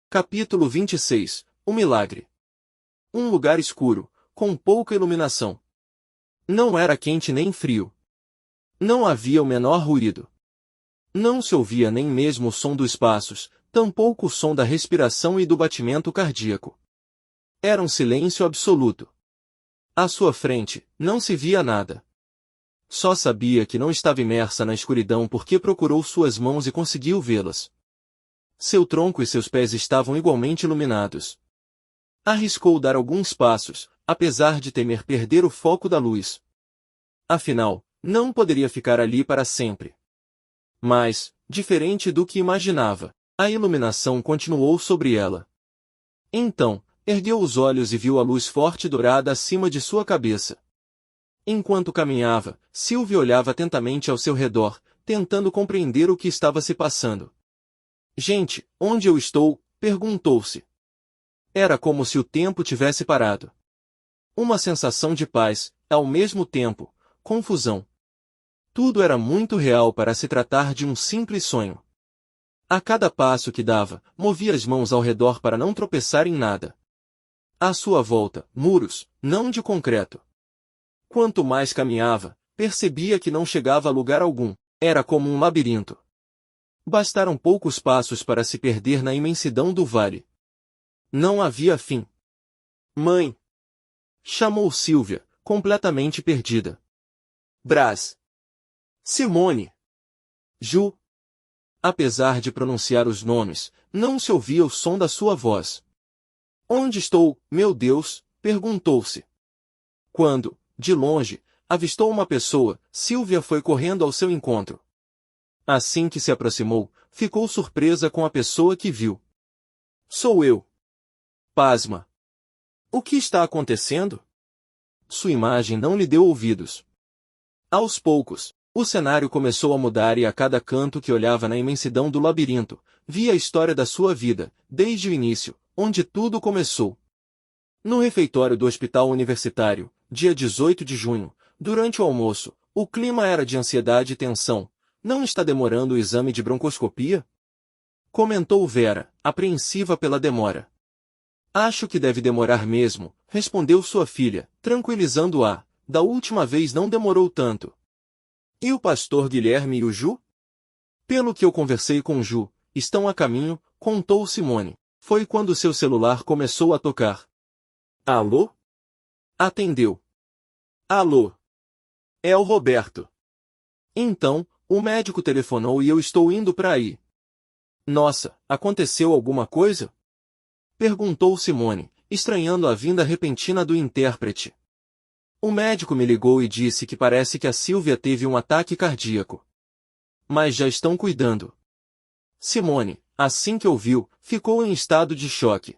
Capítulo 26. O milagre. Um lugar escuro, com pouca iluminação. Não era quente nem frio. Não havia o menor ruído. Não se ouvia nem mesmo o som dos passos, tampouco o som da respiração e do batimento cardíaco. Era um silêncio absoluto. À sua frente, não se via nada. Só sabia que não estava imersa na escuridão porque procurou suas mãos e conseguiu vê-las. Seu tronco e seus pés estavam igualmente iluminados. Arriscou dar alguns passos, apesar de temer perder o foco da luz. Afinal, não poderia ficar ali para sempre. Mas, diferente do que imaginava, a iluminação continuou sobre ela. Então, ergueu os olhos e viu a luz forte dourada acima de sua cabeça. Enquanto caminhava, Sylvia olhava atentamente ao seu redor, tentando compreender o que estava se passando. Gente, onde eu estou? Perguntou-se. Era como se o tempo tivesse parado. Uma sensação de paz, ao mesmo tempo, confusão. Tudo era muito real para se tratar de um simples sonho. A cada passo que dava, movia as mãos ao redor para não tropeçar em nada. À sua volta, muros, não de concreto. Quanto mais caminhava, percebia que não chegava a lugar algum, era como um labirinto. Bastaram poucos passos para se perder na imensidão do vale. Não havia fim. Mãe! Chamou Sylvia, completamente perdida. Brás! Simone! Ju! Apesar de pronunciar os nomes, não se ouvia o som da sua voz. Onde estou, meu Deus? Perguntou-se. Quando, de longe, avistou uma pessoa, Sylvia foi correndo ao seu encontro. Assim que se aproximou, ficou surpresa com a pessoa que viu. Sou eu. Pasma. O que está acontecendo? Sua imagem não lhe deu ouvidos. Aos poucos, o cenário começou a mudar e a cada canto que olhava na imensidão do labirinto, via a história da sua vida, desde o início, onde tudo começou. No refeitório do Hospital Universitário, dia 18 de junho, durante o almoço, o clima era de ansiedade e tensão. Não está demorando o exame de broncoscopia? Comentou Vera, apreensiva pela demora. Acho que deve demorar mesmo, respondeu sua filha, tranquilizando-a. Da última vez não demorou tanto. E o pastor Guilherme e o Ju? Pelo que eu conversei com Ju, estão a caminho, contou Simone. Foi quando seu celular começou a tocar. Alô? Atendeu. Alô? É o Roberto. Então, o médico telefonou e eu estou indo para aí. Nossa, aconteceu alguma coisa? Perguntou Simone, estranhando a vinda repentina do intérprete. O médico me ligou e disse que parece que a Sylvia teve um ataque cardíaco. Mas já estão cuidando. Simone, assim que ouviu, ficou em estado de choque.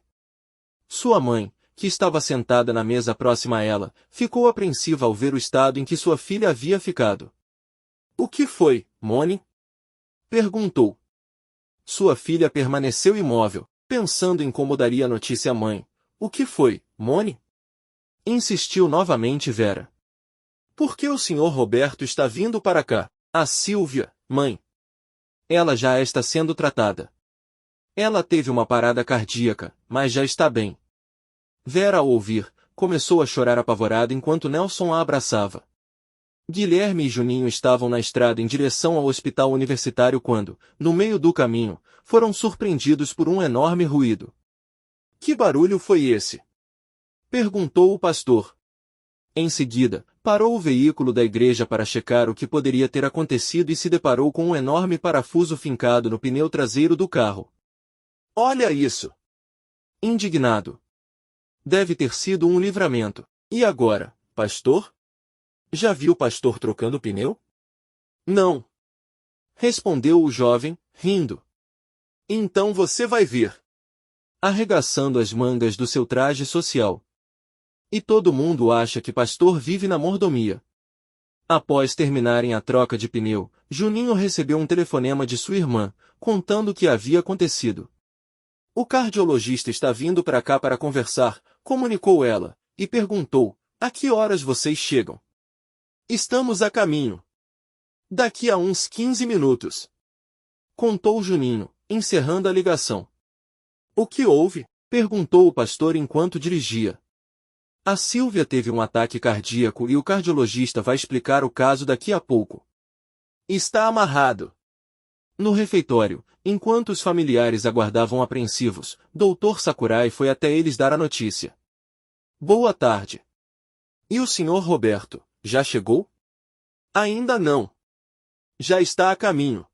Sua mãe, que estava sentada na mesa próxima a ela, ficou apreensiva ao ver o estado em que sua filha havia ficado. O que foi, Mone? Perguntou. Sua filha permaneceu imóvel, pensando em como daria a notícia à mãe. O que foi, Mone? Insistiu novamente Vera. Por que o Sr. Roberto está vindo para cá? A Sylvia, mãe. Ela já está sendo tratada. Ela teve uma parada cardíaca, mas já está bem. Vera, ao ouvir, começou a chorar apavorada enquanto Nelson a abraçava. Guilherme e Juninho estavam na estrada em direção ao hospital universitário quando, no meio do caminho, foram surpreendidos por um enorme ruído. Que barulho foi esse? Perguntou o pastor. Em seguida, parou o veículo da igreja para checar o que poderia ter acontecido e se deparou com um enorme parafuso fincado no pneu traseiro do carro. Olha isso! Indignado. Deve ter sido um livramento. E agora, pastor? Já viu o pastor trocando pneu? Não. Respondeu o jovem, rindo. Então você vai ver. Arregaçando as mangas do seu traje social. E todo mundo acha que pastor vive na mordomia. Após terminarem a troca de pneu, Juninho recebeu um telefonema de sua irmã, contando o que havia acontecido. O cardiologista está vindo para cá para conversar, comunicou ela, e perguntou, a que horas vocês chegam? Estamos a caminho. Daqui a uns 15 minutos. Contou Juninho, encerrando a ligação. O que houve? Perguntou o pastor enquanto dirigia. A Sílvia teve um ataque cardíaco e o cardiologista vai explicar o caso daqui a pouco. Está amarrado. No refeitório, enquanto os familiares aguardavam apreensivos, Dr. Sakurai foi até eles dar a notícia. Boa tarde. E o Sr. Roberto, já chegou? Ainda não. Já está a caminho.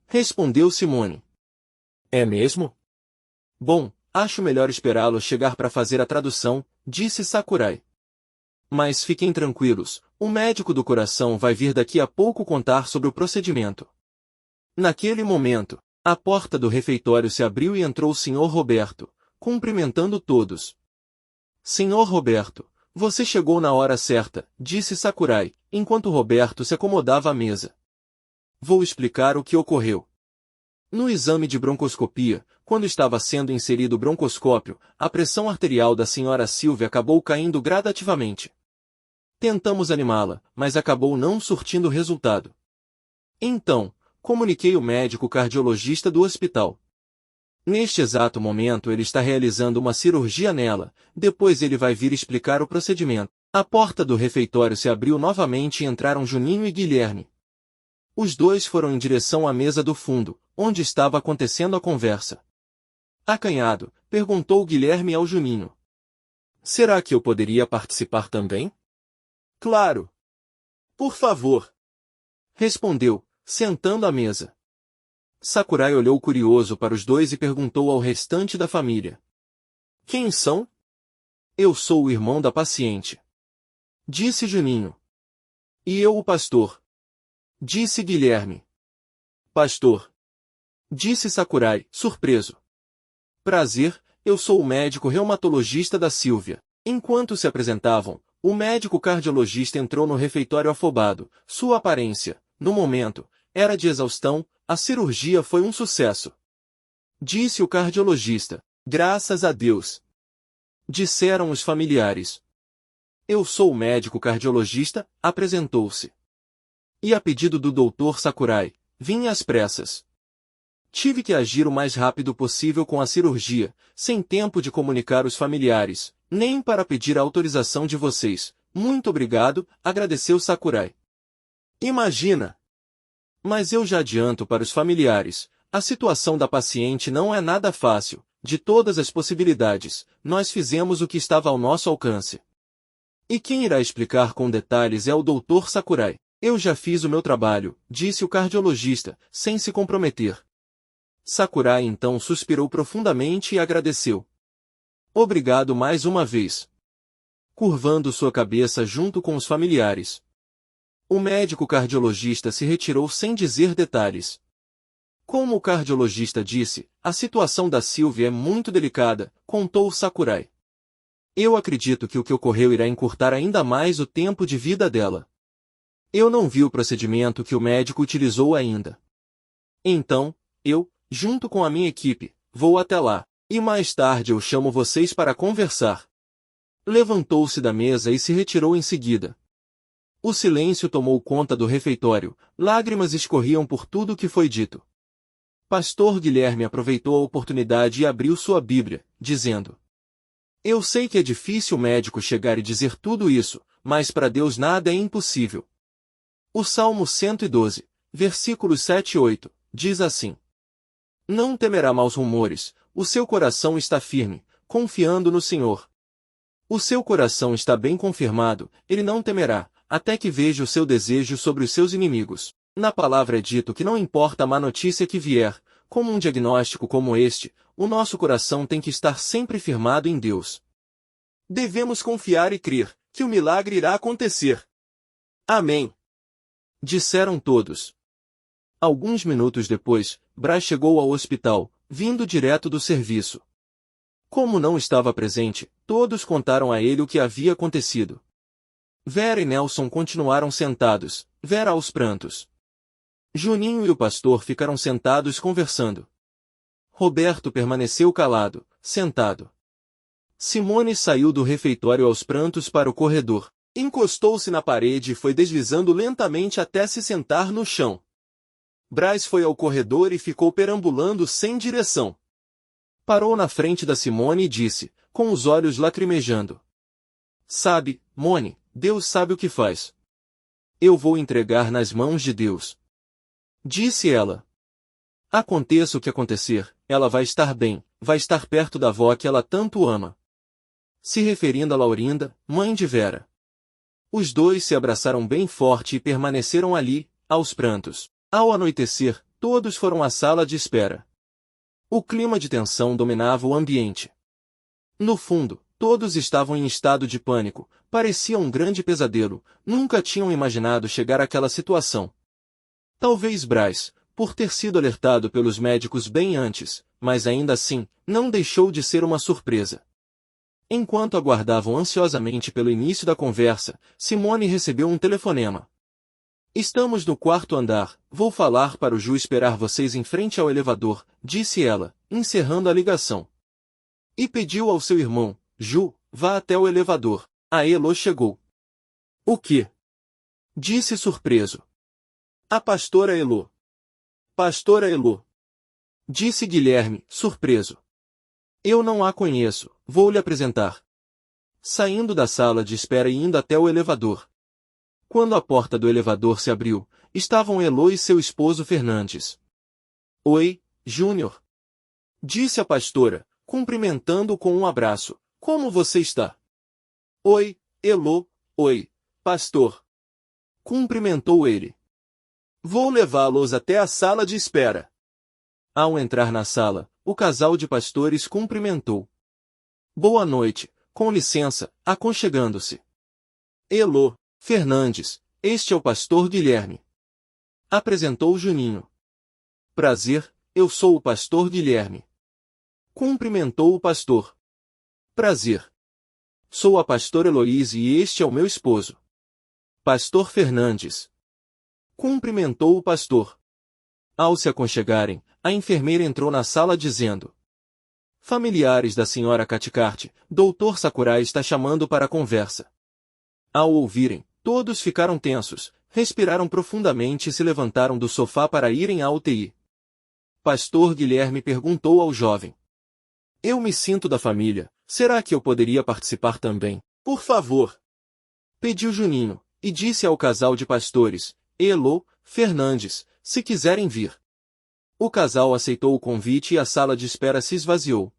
Respondeu Simone. É mesmo? Bom, acho melhor esperá-lo chegar para fazer a tradução, disse Sakurai. Mas fiquem tranquilos, o médico do coração vai vir daqui a pouco contar sobre o procedimento. Naquele momento, a porta do refeitório se abriu e entrou o Sr. Roberto, cumprimentando todos. Sr. Roberto, você chegou na hora certa, disse Sakurai, enquanto Roberto se acomodava à mesa. Vou explicar o que ocorreu. No exame de broncoscopia, quando estava sendo inserido o broncoscópio, a pressão arterial da senhora Sílvia acabou caindo gradativamente. Tentamos animá-la, mas acabou não surtindo resultado. Então, comuniquei o médico cardiologista do hospital. Neste exato momento ele está realizando uma cirurgia nela, depois ele vai vir explicar o procedimento. A porta do refeitório se abriu novamente e entraram Juninho e Guilherme. Os dois foram em direção à mesa do fundo, onde estava acontecendo a conversa. Acanhado, perguntou Guilherme ao Juninho. Será que eu poderia participar também? Claro. Por favor. Respondeu, sentando à mesa. Sakurai olhou curioso para os dois e perguntou ao restante da família. Quem são? Eu sou o irmão da paciente. Disse Juninho. E eu o pastor. Disse Guilherme. Pastor. Disse Sakurai, surpreso. Prazer, eu sou o médico reumatologista da Sílvia. Enquanto se apresentavam, o médico cardiologista entrou no refeitório afobado. Sua aparência, no momento, era de exaustão. A cirurgia foi um sucesso. Disse o cardiologista. Graças a Deus. Disseram os familiares. Eu sou o médico cardiologista, apresentou-se. E a pedido do Dr. Sakurai, vim às pressas. Tive que agir o mais rápido possível com a cirurgia, sem tempo de comunicar os familiares, nem para pedir a autorização de vocês. Muito obrigado, agradeceu Sakurai. Imagina! Mas eu já adianto para os familiares, a situação da paciente não é nada fácil. De todas as possibilidades, nós fizemos o que estava ao nosso alcance. E quem irá explicar com detalhes é o Dr. Sakurai. Eu já fiz o meu trabalho, disse o cardiologista, sem se comprometer. Sakurai então suspirou profundamente e agradeceu. Obrigado mais uma vez. Curvando sua cabeça junto com os familiares. O médico cardiologista se retirou sem dizer detalhes. Como o cardiologista disse, a situação da Sílvia é muito delicada, contou Sakurai. Eu acredito que o que ocorreu irá encurtar ainda mais o tempo de vida dela. Eu não vi o procedimento que o médico utilizou ainda. Então, eu, junto com a minha equipe, vou até lá, e mais tarde eu chamo vocês para conversar. Levantou-se da mesa e se retirou em seguida. O silêncio tomou conta do refeitório, lágrimas escorriam por tudo o que foi dito. Pastor Guilherme aproveitou a oportunidade e abriu sua Bíblia, dizendo: Eu sei que é difícil o médico chegar e dizer tudo isso, mas para Deus nada é impossível. O Salmo 112, versículos 7 e 8, diz assim: Não temerá maus rumores, o seu coração está firme, confiando no Senhor. O seu coração está bem confirmado, ele não temerá, até que veja o seu desejo sobre os seus inimigos. Na palavra é dito que não importa a má notícia que vier, como um diagnóstico como este, o nosso coração tem que estar sempre firmado em Deus. Devemos confiar e crer, que o milagre irá acontecer. Amém. Disseram todos. Alguns minutos depois, Brás chegou ao hospital, vindo direto do serviço. Como não estava presente, todos contaram a ele o que havia acontecido. Vera e Nelson continuaram sentados, Vera aos prantos. Juninho e o pastor ficaram sentados conversando. Roberto permaneceu calado, sentado. Simone saiu do refeitório aos prantos para o corredor. Encostou-se na parede e foi deslizando lentamente até se sentar no chão. Brás foi ao corredor e ficou perambulando sem direção. Parou na frente da Simone e disse, com os olhos lacrimejando. Sabe, Mone, Deus sabe o que faz. Eu vou entregar nas mãos de Deus. Disse ela. Aconteça o que acontecer, ela vai estar bem, vai estar perto da avó que ela tanto ama. Se referindo a Laurinda, mãe de Vera. Os dois se abraçaram bem forte e permaneceram ali, aos prantos. Ao anoitecer, todos foram à sala de espera. O clima de tensão dominava o ambiente. No fundo, todos estavam em estado de pânico, parecia um grande pesadelo, nunca tinham imaginado chegar àquela situação. Talvez Braz, por ter sido alertado pelos médicos bem antes, mas ainda assim, não deixou de ser uma surpresa. Enquanto aguardavam ansiosamente pelo início da conversa, Simone recebeu um telefonema. Estamos no quarto andar, vou falar para o Ju esperar vocês em frente ao elevador, disse ela, encerrando a ligação. E pediu ao seu irmão, Ju, vá até o elevador. A Elô chegou. O quê? Disse surpreso. A pastora Elô. Pastora Elô. Disse Guilherme, surpreso. Eu não a conheço, vou lhe apresentar. Saindo da sala de espera e indo até o elevador. Quando a porta do elevador se abriu, estavam Elô e seu esposo Fernandes. Oi, Júnior. Disse a pastora, cumprimentando-o com um abraço. Como você está? Oi, Elô. Oi, pastor. Cumprimentou ele. Vou levá-los até a sala de espera. Ao entrar na sala, o casal de pastores cumprimentou. Boa noite, com licença, aconchegando-se. Elô, Fernandes, este é o pastor Guilherme. Apresentou Juninho. Prazer, eu sou o pastor Guilherme. Cumprimentou o pastor. Prazer. Sou a pastora Heloíse e este é o meu esposo. Pastor Fernandes. Cumprimentou o pastor. Ao se aconchegarem, a enfermeira entrou na sala dizendo: Familiares da senhora Caticarte, Dr. Sakurai está chamando para a conversa. Ao ouvirem, todos ficaram tensos, respiraram profundamente e se levantaram do sofá para irem à UTI. Pastor Guilherme perguntou ao jovem. Eu me sinto da família, será que eu poderia participar também? Por favor. Pediu Juninho, e disse ao casal de pastores, Elô, Fernandes, se quiserem vir. O casal aceitou o convite e a sala de espera se esvaziou.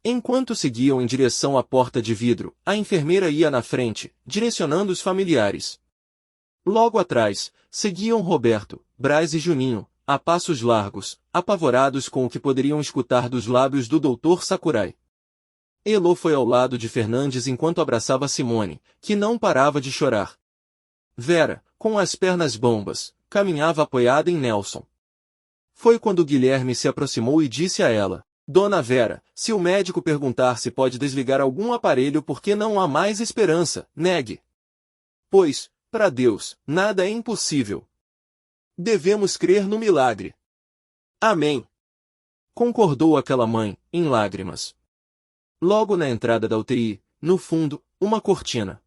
Enquanto seguiam em direção à porta de vidro, a enfermeira ia na frente, direcionando os familiares. Logo atrás, seguiam Roberto, Braz e Juninho, a passos largos, apavorados com o que poderiam escutar dos lábios do Dr. Sakurai. Elô foi ao lado de Fernandes enquanto abraçava Simone, que não parava de chorar. Vera, com as pernas bambas, caminhava apoiada em Nelson. Foi quando Guilherme se aproximou e disse a ela, Dona Vera, se o médico perguntar se pode desligar algum aparelho porque não há mais esperança, negue. Pois, para Deus, nada é impossível. Devemos crer no milagre. Amém. Concordou aquela mãe, em lágrimas. Logo na entrada da UTI, no fundo, uma cortina.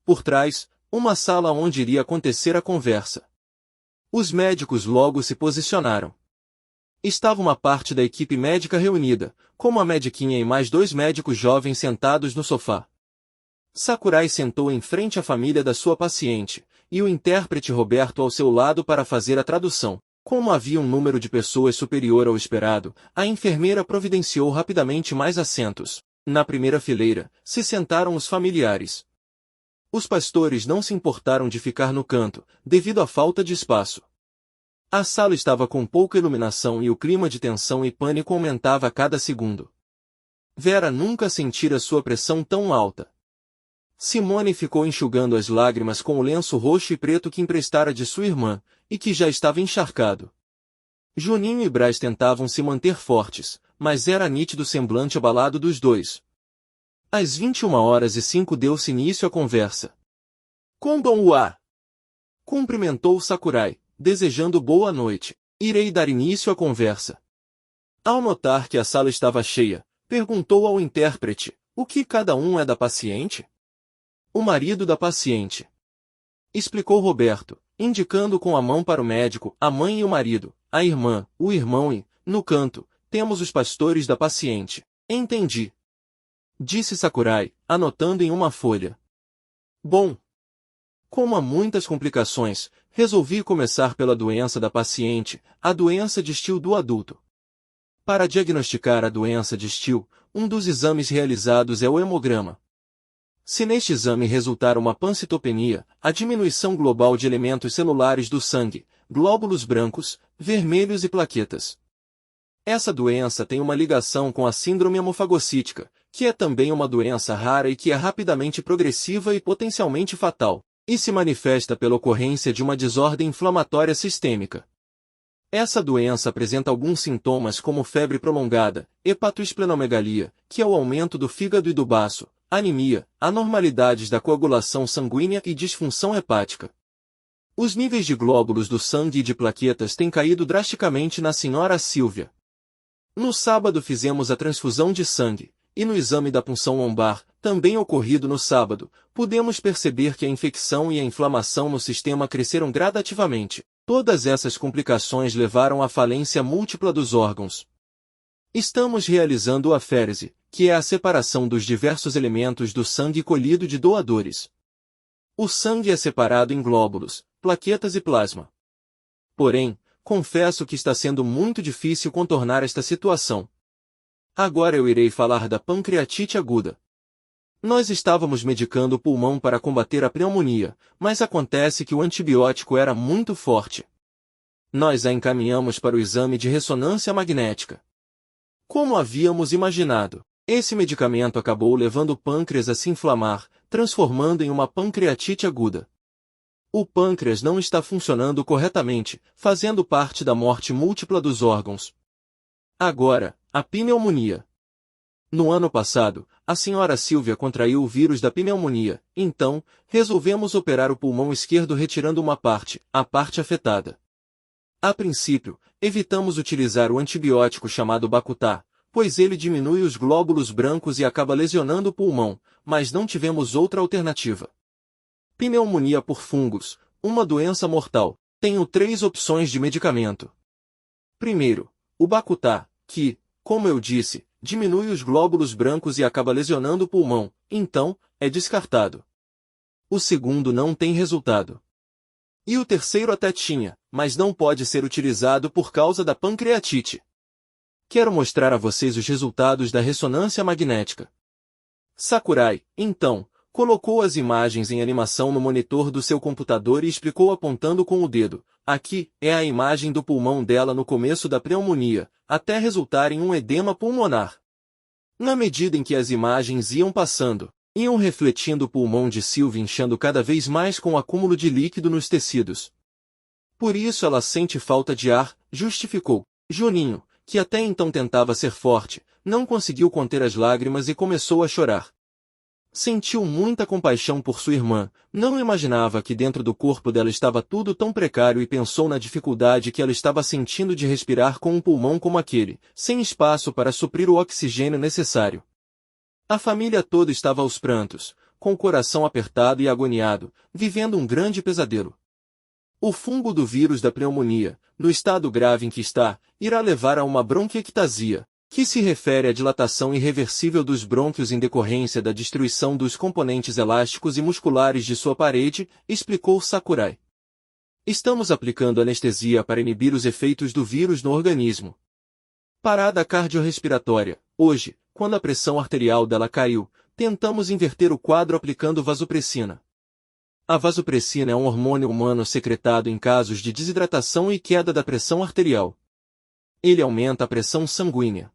Por trás, uma sala onde iria acontecer a conversa. Os médicos logo se posicionaram. Estava uma parte da equipe médica reunida, como a mediquinha e mais 2 médicos jovens sentados no sofá. Sakurai sentou em frente à família da sua paciente, e o intérprete Roberto ao seu lado para fazer a tradução. Como havia um número de pessoas superior ao esperado, a enfermeira providenciou rapidamente mais assentos. Na primeira fileira, se sentaram os familiares. Os pastores não se importaram de ficar no canto, devido à falta de espaço. A sala estava com pouca iluminação e o clima de tensão e pânico aumentava a cada segundo. Vera nunca sentira sua pressão tão alta. Simone ficou enxugando as lágrimas com o lenço roxo e preto que emprestara de sua irmã, e que já estava encharcado. Juninho e Braz tentavam se manter fortes, mas era nítido o semblante abalado dos dois. Às 21h05 deu-se início à conversa. Konbanwa! Cumprimentou Sakurai, desejando boa noite. Irei dar início à conversa. Ao notar que a sala estava cheia, perguntou ao intérprete, o que cada um é da paciente? O marido da paciente. Explicou Roberto, indicando com a mão para o médico, a mãe e o marido, a irmã, o irmão e, no canto, temos os pastores da paciente. Entendi, disse Sakurai, anotando em uma folha. Bom, como há muitas complicações, resolvi começar pela doença da paciente, a doença de Still do adulto. Para diagnosticar a doença de Still, um dos exames realizados é o hemograma. Se neste exame resultar uma pancitopenia, a diminuição global de elementos celulares do sangue, glóbulos brancos, vermelhos e plaquetas. Essa doença tem uma ligação com a síndrome hemofagocítica, que é também uma doença rara e que é rapidamente progressiva e potencialmente fatal, e se manifesta pela ocorrência de uma desordem inflamatória sistêmica. Essa doença apresenta alguns sintomas como febre prolongada, hepatoesplenomegalia, que é o aumento do fígado e do baço, anemia, anormalidades da coagulação sanguínea e disfunção hepática. Os níveis de glóbulos do sangue e de plaquetas têm caído drasticamente na senhora Silvia. No sábado fizemos a transfusão de sangue, e no exame da punção lombar, também ocorrido no sábado, pudemos perceber que a infecção e a inflamação no sistema cresceram gradativamente. Todas essas complicações levaram à falência múltipla dos órgãos. Estamos realizando a aférese, que é a separação dos diversos elementos do sangue colhido de doadores. O sangue é separado em glóbulos, plaquetas e plasma. Porém, confesso que está sendo muito difícil contornar esta situação. Agora eu irei falar da pancreatite aguda. Nós estávamos medicando o pulmão para combater a pneumonia, mas acontece que o antibiótico era muito forte. Nós a encaminhamos para o exame de ressonância magnética. Como havíamos imaginado, esse medicamento acabou levando o pâncreas a se inflamar, transformando em uma pancreatite aguda. O pâncreas não está funcionando corretamente, fazendo parte da morte múltipla dos órgãos. Agora, a pneumonia. No ano passado, a senhora Silvia contraiu o vírus da pneumonia, então, resolvemos operar o pulmão esquerdo retirando uma parte, a parte afetada. A princípio, evitamos utilizar o antibiótico chamado Bacutá, pois ele diminui os glóbulos brancos e acaba lesionando o pulmão, mas não tivemos outra alternativa. Pneumonia por fungos, uma doença mortal. Tenho 3 opções de medicamento. Primeiro, o Bacutá, que, como eu disse, diminui os glóbulos brancos e acaba lesionando o pulmão, então, é descartado. O segundo não tem resultado. E o terceiro até tinha, mas não pode ser utilizado por causa da pancreatite. Quero mostrar a vocês os resultados da ressonância magnética. Sakurai, então, colocou as imagens em animação no monitor do seu computador e explicou apontando com o dedo. Aqui é a imagem do pulmão dela no começo da pneumonia, até resultar em um edema pulmonar. Na medida em que as imagens iam passando, iam refletindo o pulmão de Sylvie inchando cada vez mais com o acúmulo de líquido nos tecidos. Por isso ela sente falta de ar, justificou. Juninho, que até então tentava ser forte, não conseguiu conter as lágrimas e começou a chorar. Sentiu muita compaixão por sua irmã, não imaginava que dentro do corpo dela estava tudo tão precário e pensou na dificuldade que ela estava sentindo de respirar com um pulmão como aquele, sem espaço para suprir o oxigênio necessário. A família toda estava aos prantos, com o coração apertado e agoniado, vivendo um grande pesadelo. O fungo do vírus da pneumonia, no estado grave em que está, irá levar a uma bronquiectasia, que se refere à dilatação irreversível dos brônquios em decorrência da destruição dos componentes elásticos e musculares de sua parede, explicou Sakurai. Estamos aplicando anestesia para inibir os efeitos do vírus no organismo. Parada cardiorrespiratória. Hoje, quando a pressão arterial dela caiu, tentamos inverter o quadro aplicando vasopressina. A vasopressina é um hormônio humano secretado em casos de desidratação e queda da pressão arterial. Ele aumenta a pressão sanguínea.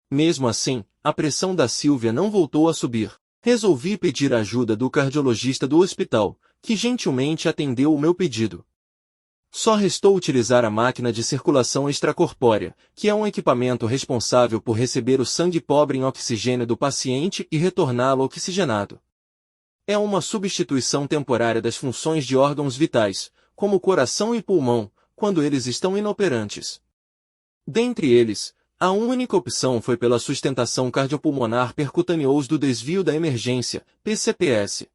Mesmo assim, a pressão da Silvia não voltou a subir. Resolvi pedir a ajuda do cardiologista do hospital, que gentilmente atendeu o meu pedido. Só restou utilizar a máquina de circulação extracorpórea, que é um equipamento responsável por receber o sangue pobre em oxigênio do paciente e retorná-lo oxigenado. É uma substituição temporária das funções de órgãos vitais, como o coração e pulmão, quando eles estão inoperantes. Dentre eles, a única opção foi pela sustentação cardiopulmonar percutaneous do desvio da emergência, PCPS.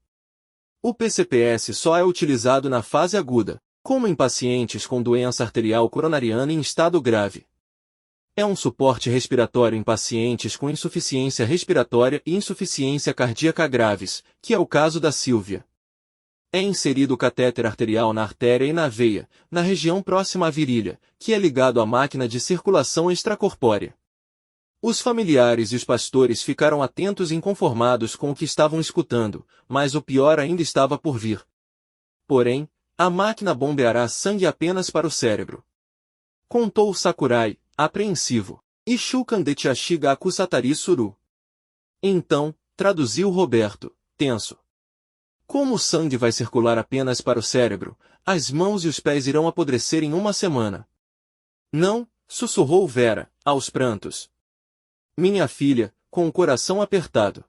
O PCPS só é utilizado na fase aguda, como em pacientes com doença arterial coronariana em estado grave. É um suporte respiratório em pacientes com insuficiência respiratória e insuficiência cardíaca graves, que é o caso da Sílvia. É inserido o catéter arterial na artéria e na veia, na região próxima à virilha, que é ligado à máquina de circulação extracorpórea. Os familiares e os pastores ficaram atentos e inconformados com o que estavam escutando, mas o pior ainda estava por vir. Porém, a máquina bombeará sangue apenas para o cérebro. Contou Sakurai, apreensivo. Ishukan de Chiashiga Akusatari Suru. Então, traduziu Roberto, tenso. Como o sangue vai circular apenas para o cérebro, as mãos e os pés irão apodrecer em uma semana. Não, sussurrou Vera, aos prantos. Minha filha, com o coração apertado.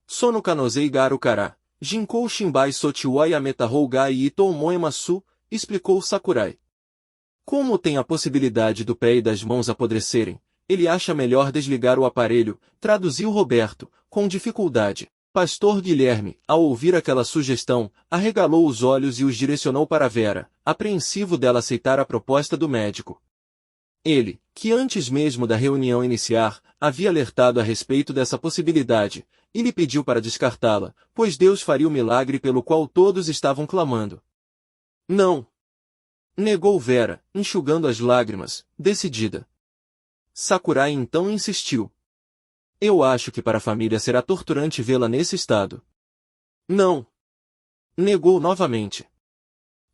Sono kanosei garu kara, jinkou shimbai sotiwai ametarou gai itou moemasu, explicou Sakurai. Como tem a possibilidade do pé e das mãos apodrecerem, ele acha melhor desligar o aparelho, traduziu Roberto, com dificuldade. Pastor Guilherme, ao ouvir aquela sugestão, arregalou os olhos e os direcionou para Vera, apreensivo dela aceitar a proposta do médico. Ele, que antes mesmo da reunião iniciar, havia alertado a respeito dessa possibilidade, e lhe pediu para descartá-la, pois Deus faria o milagre pelo qual todos estavam clamando. Não! Negou Vera, enxugando as lágrimas, decidida. Sakurai então insistiu. Eu acho que para a família será torturante vê-la nesse estado. Não! Negou novamente.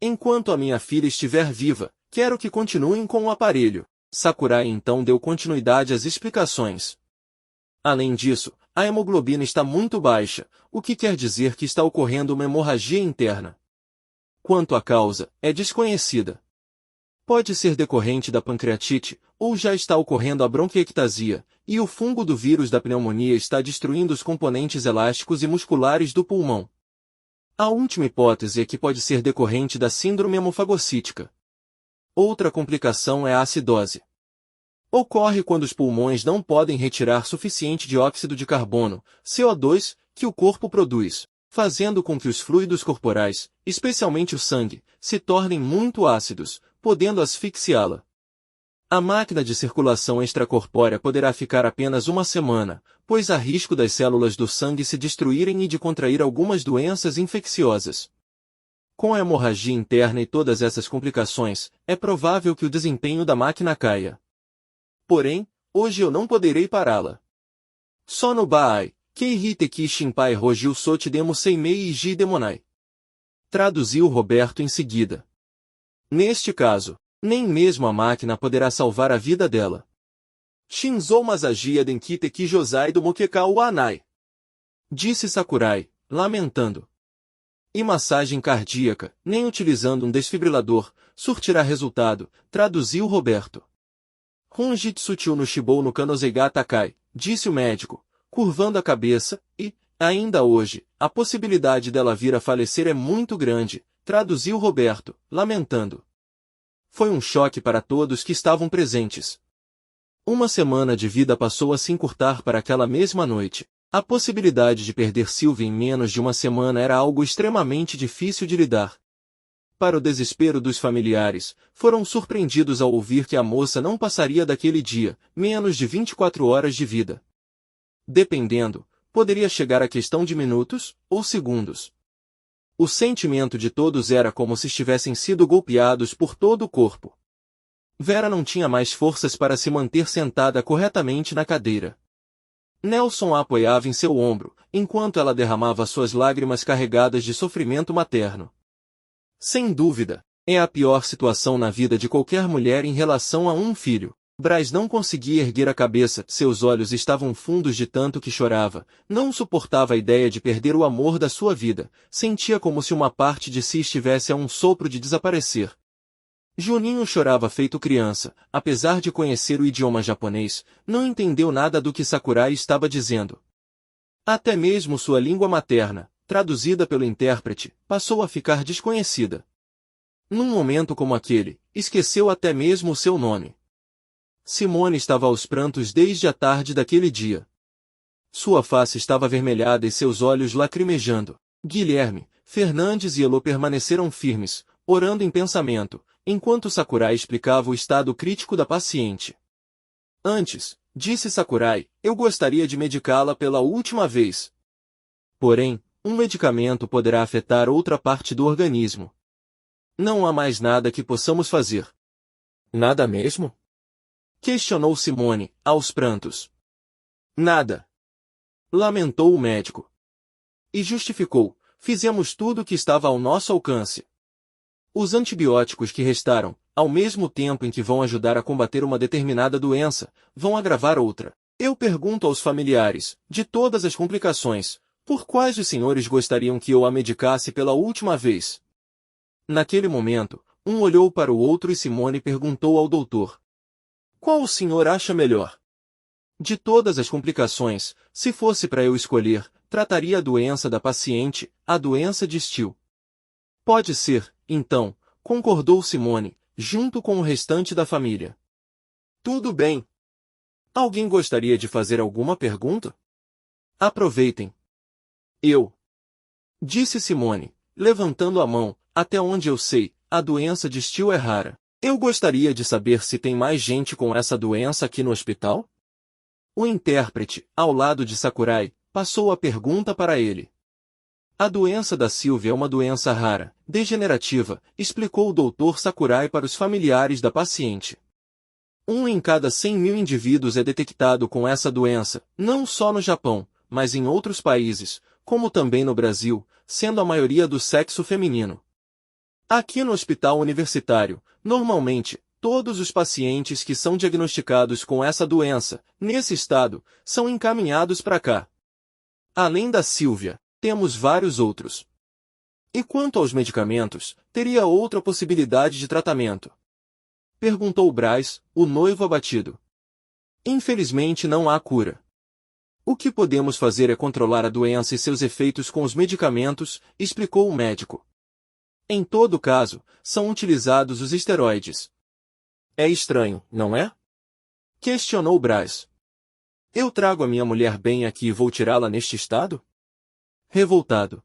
Enquanto a minha filha estiver viva, quero que continuem com o aparelho. Sakurai então deu continuidade às explicações. Além disso, a hemoglobina está muito baixa, o que quer dizer que está ocorrendo uma hemorragia interna. Quanto à causa, é desconhecida. Pode ser decorrente da pancreatite, ou já está ocorrendo a bronquiectasia, e o fungo do vírus da pneumonia está destruindo os componentes elásticos e musculares do pulmão. A última hipótese é que pode ser decorrente da síndrome hemofagocítica. Outra complicação é a acidose. Ocorre quando os pulmões não podem retirar suficiente dióxido de carbono, CO2, que o corpo produz, fazendo com que os fluidos corporais, especialmente o sangue, se tornem muito ácidos, podendo asfixiá-la. A máquina de circulação extracorpórea poderá ficar apenas uma semana, pois há risco das células do sangue se destruírem e de contrair algumas doenças infecciosas. Com a hemorragia interna e todas essas complicações, é provável que o desempenho da máquina caia. Porém, hoje eu não poderei pará-la. Só no Baai, Keihite ki Shinpai Rojil Soti Demo Seimei Iji Demonai. Traduziu Roberto em seguida. Neste caso, nem mesmo a máquina poderá salvar a vida dela. Shinzou Masagia Denkite ki Josai do Mokekau Anai. Disse Sakurai, lamentando. E massagem cardíaca, nem utilizando um desfibrilador, surtirá resultado, traduziu Roberto. Hunjitsu Tsu no Shibou no Kanoseiga Takai, disse o médico, curvando a cabeça, e, ainda hoje, a possibilidade dela vir a falecer é muito grande, traduziu Roberto, lamentando. Foi um choque para todos que estavam presentes. Uma semana de vida passou a se encurtar para aquela mesma noite. A possibilidade de perder Sylvia em menos de uma semana era algo extremamente difícil de lidar. Para o desespero dos familiares, foram surpreendidos ao ouvir que a moça não passaria daquele dia, menos de 24 horas de vida. Dependendo, poderia chegar a questão de minutos ou segundos. O sentimento de todos era como se estivessem sido golpeados por todo o corpo. Vera não tinha mais forças para se manter sentada corretamente na cadeira. Nelson a apoiava em seu ombro, enquanto ela derramava suas lágrimas carregadas de sofrimento materno. Sem dúvida, é a pior situação na vida de qualquer mulher em relação a um filho. Braz não conseguia erguer a cabeça, seus olhos estavam fundos de tanto que chorava, não suportava a ideia de perder o amor da sua vida, sentia como se uma parte de si estivesse a um sopro de desaparecer. Juninho chorava feito criança, apesar de conhecer o idioma japonês, não entendeu nada do que Sakurai estava dizendo. Até mesmo sua língua materna, traduzida pelo intérprete, passou a ficar desconhecida. Num momento como aquele, esqueceu até mesmo o seu nome. Simone estava aos prantos desde a tarde daquele dia. Sua face estava avermelhada e seus olhos lacrimejando. Guilherme, Fernandes e Elô permaneceram firmes, orando em pensamento, enquanto Sakurai explicava o estado crítico da paciente. Antes, disse Sakurai, eu gostaria de medicá-la pela última vez. Porém, um medicamento poderá afetar outra parte do organismo. Não há mais nada que possamos fazer. Nada mesmo? Questionou Simone, aos prantos. Nada. Lamentou o médico. E justificou, fizemos tudo o que estava ao nosso alcance. Os antibióticos que restaram, ao mesmo tempo em que vão ajudar a combater uma determinada doença, vão agravar outra. Eu pergunto aos familiares, de todas as complicações, por quais os senhores gostariam que eu a medicasse pela última vez? Naquele momento, um olhou para o outro e Simone perguntou ao doutor. Qual o senhor acha melhor? De todas as complicações, se fosse para eu escolher, trataria a doença da paciente, a doença de Steele. Pode ser, então, concordou Simone, junto com o restante da família. Tudo bem. Alguém gostaria de fazer alguma pergunta? Aproveitem. Eu. Disse Simone, levantando a mão, até onde eu sei, a doença de Steele é rara. Eu gostaria de saber se tem mais gente com essa doença aqui no hospital? O intérprete, ao lado de Sakurai, passou a pergunta para ele. A doença da Sylvia é uma doença rara, degenerativa, explicou o Dr. Sakurai para os familiares da paciente. 1 em cada 100.000 indivíduos é detectado com essa doença, não só no Japão, mas em outros países, como também no Brasil, sendo a maioria do sexo feminino. Aqui no hospital universitário, normalmente, todos os pacientes que são diagnosticados com essa doença, nesse estado, são encaminhados para cá. Além da Sylvia, temos vários outros. E quanto aos medicamentos, teria outra possibilidade de tratamento? Perguntou Bryce, o noivo abatido. Infelizmente não há cura. O que podemos fazer é controlar a doença e seus efeitos com os medicamentos, explicou o médico. Em todo caso, são utilizados os esteroides. É estranho, não é? Questionou Bryce. Eu trago a minha mulher bem aqui e vou tirá-la neste estado? Revoltado.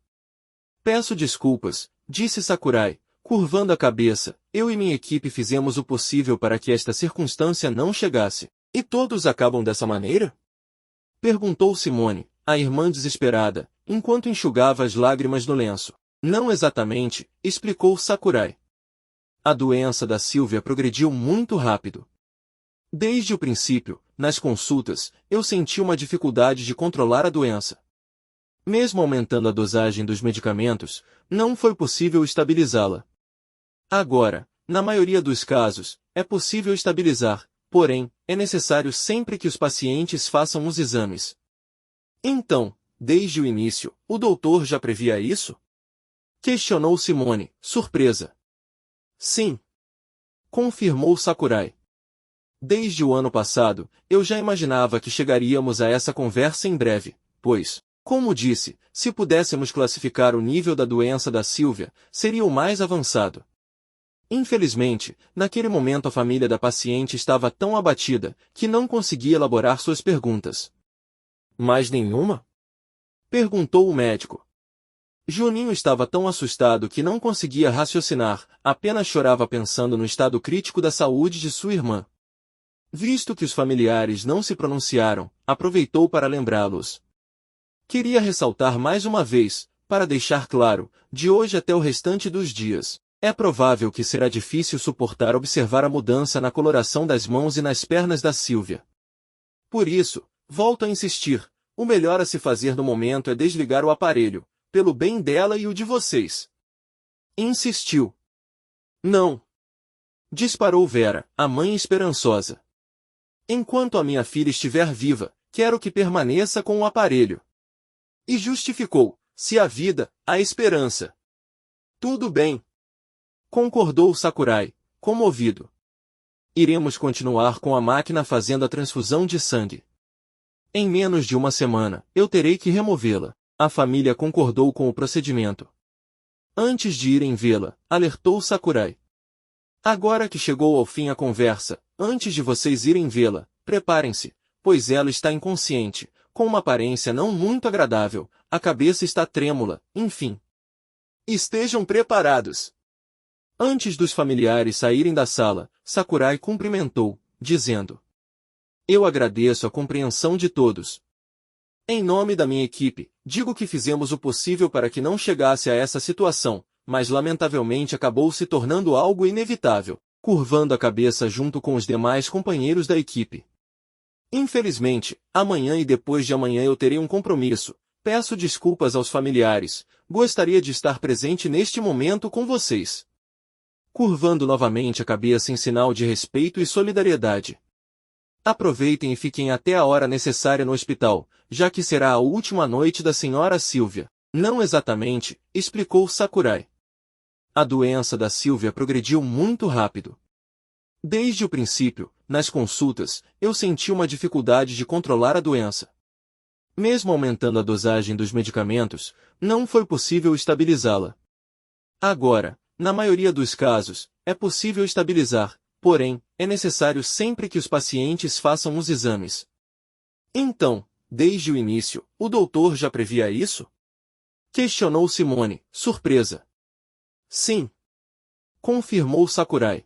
Peço desculpas, disse Sakurai, curvando a cabeça, eu e minha equipe fizemos o possível para que esta circunstância não chegasse. E todos acabam dessa maneira? Perguntou Simone, a irmã desesperada, enquanto enxugava as lágrimas no lenço. Não exatamente, explicou Sakurai. A doença da Sylvia progrediu muito rápido. Desde o princípio, nas consultas, eu senti uma dificuldade de controlar a doença. Mesmo aumentando a dosagem dos medicamentos, não foi possível estabilizá-la. Agora, na maioria dos casos, é possível estabilizar, porém, é necessário sempre que os pacientes façam os exames. Então, desde o início, o doutor já previa isso? Questionou Simone, surpresa. Sim. Confirmou Sakurai. Desde o ano passado, eu já imaginava que chegaríamos a essa conversa em breve, pois, como disse, se pudéssemos classificar o nível da doença da Sylvia, seria o mais avançado. Infelizmente, naquele momento a família da paciente estava tão abatida, que não conseguia elaborar suas perguntas. Mais nenhuma? Perguntou o médico. Juninho estava tão assustado que não conseguia raciocinar, apenas chorava pensando no estado crítico da saúde de sua irmã. Visto que os familiares não se pronunciaram, aproveitou para lembrá-los. Queria ressaltar mais uma vez, para deixar claro, de hoje até o restante dos dias, é provável que será difícil suportar observar a mudança na coloração das mãos e nas pernas da Sylvia. Por isso, volto a insistir, o melhor a se fazer no momento é desligar o aparelho, pelo bem dela e o de vocês. Insistiu. Não. Disparou Vera, a mãe esperançosa. Enquanto a minha filha estiver viva, quero que permaneça com o aparelho. E justificou, se há vida, há esperança. Tudo bem. Concordou Sakurai, comovido. Iremos continuar com a máquina fazendo a transfusão de sangue. Em menos de uma semana, eu terei que removê-la. A família concordou com o procedimento. Antes de irem vê-la, alertou Sakurai. Agora que chegou ao fim a conversa, antes de vocês irem vê-la, preparem-se, pois ela está inconsciente, com uma aparência não muito agradável, a cabeça está trêmula, enfim. Estejam preparados. Antes dos familiares saírem da sala, Sakurai cumprimentou, dizendo: Eu agradeço a compreensão de todos. Em nome da minha equipe, digo que fizemos o possível para que não chegasse a essa situação, mas lamentavelmente acabou se tornando algo inevitável, curvando a cabeça junto com os demais companheiros da equipe. Infelizmente, amanhã e depois de amanhã eu terei um compromisso. Peço desculpas aos familiares. Gostaria de estar presente neste momento com vocês. Curvando novamente a cabeça em sinal de respeito e solidariedade. Aproveitem e fiquem até a hora necessária no hospital, já que será a última noite da senhora Silvia. Não exatamente, explicou Sakurai. A doença da Silvia progrediu muito rápido. Desde o princípio, nas consultas, eu senti uma dificuldade de controlar a doença. Mesmo aumentando a dosagem dos medicamentos, não foi possível estabilizá-la. Agora, na maioria dos casos, é possível estabilizar, porém, é necessário sempre que os pacientes façam os exames. Então, desde o início, o doutor já previa isso? Questionou Simone, surpresa. Sim. Confirmou Sakurai.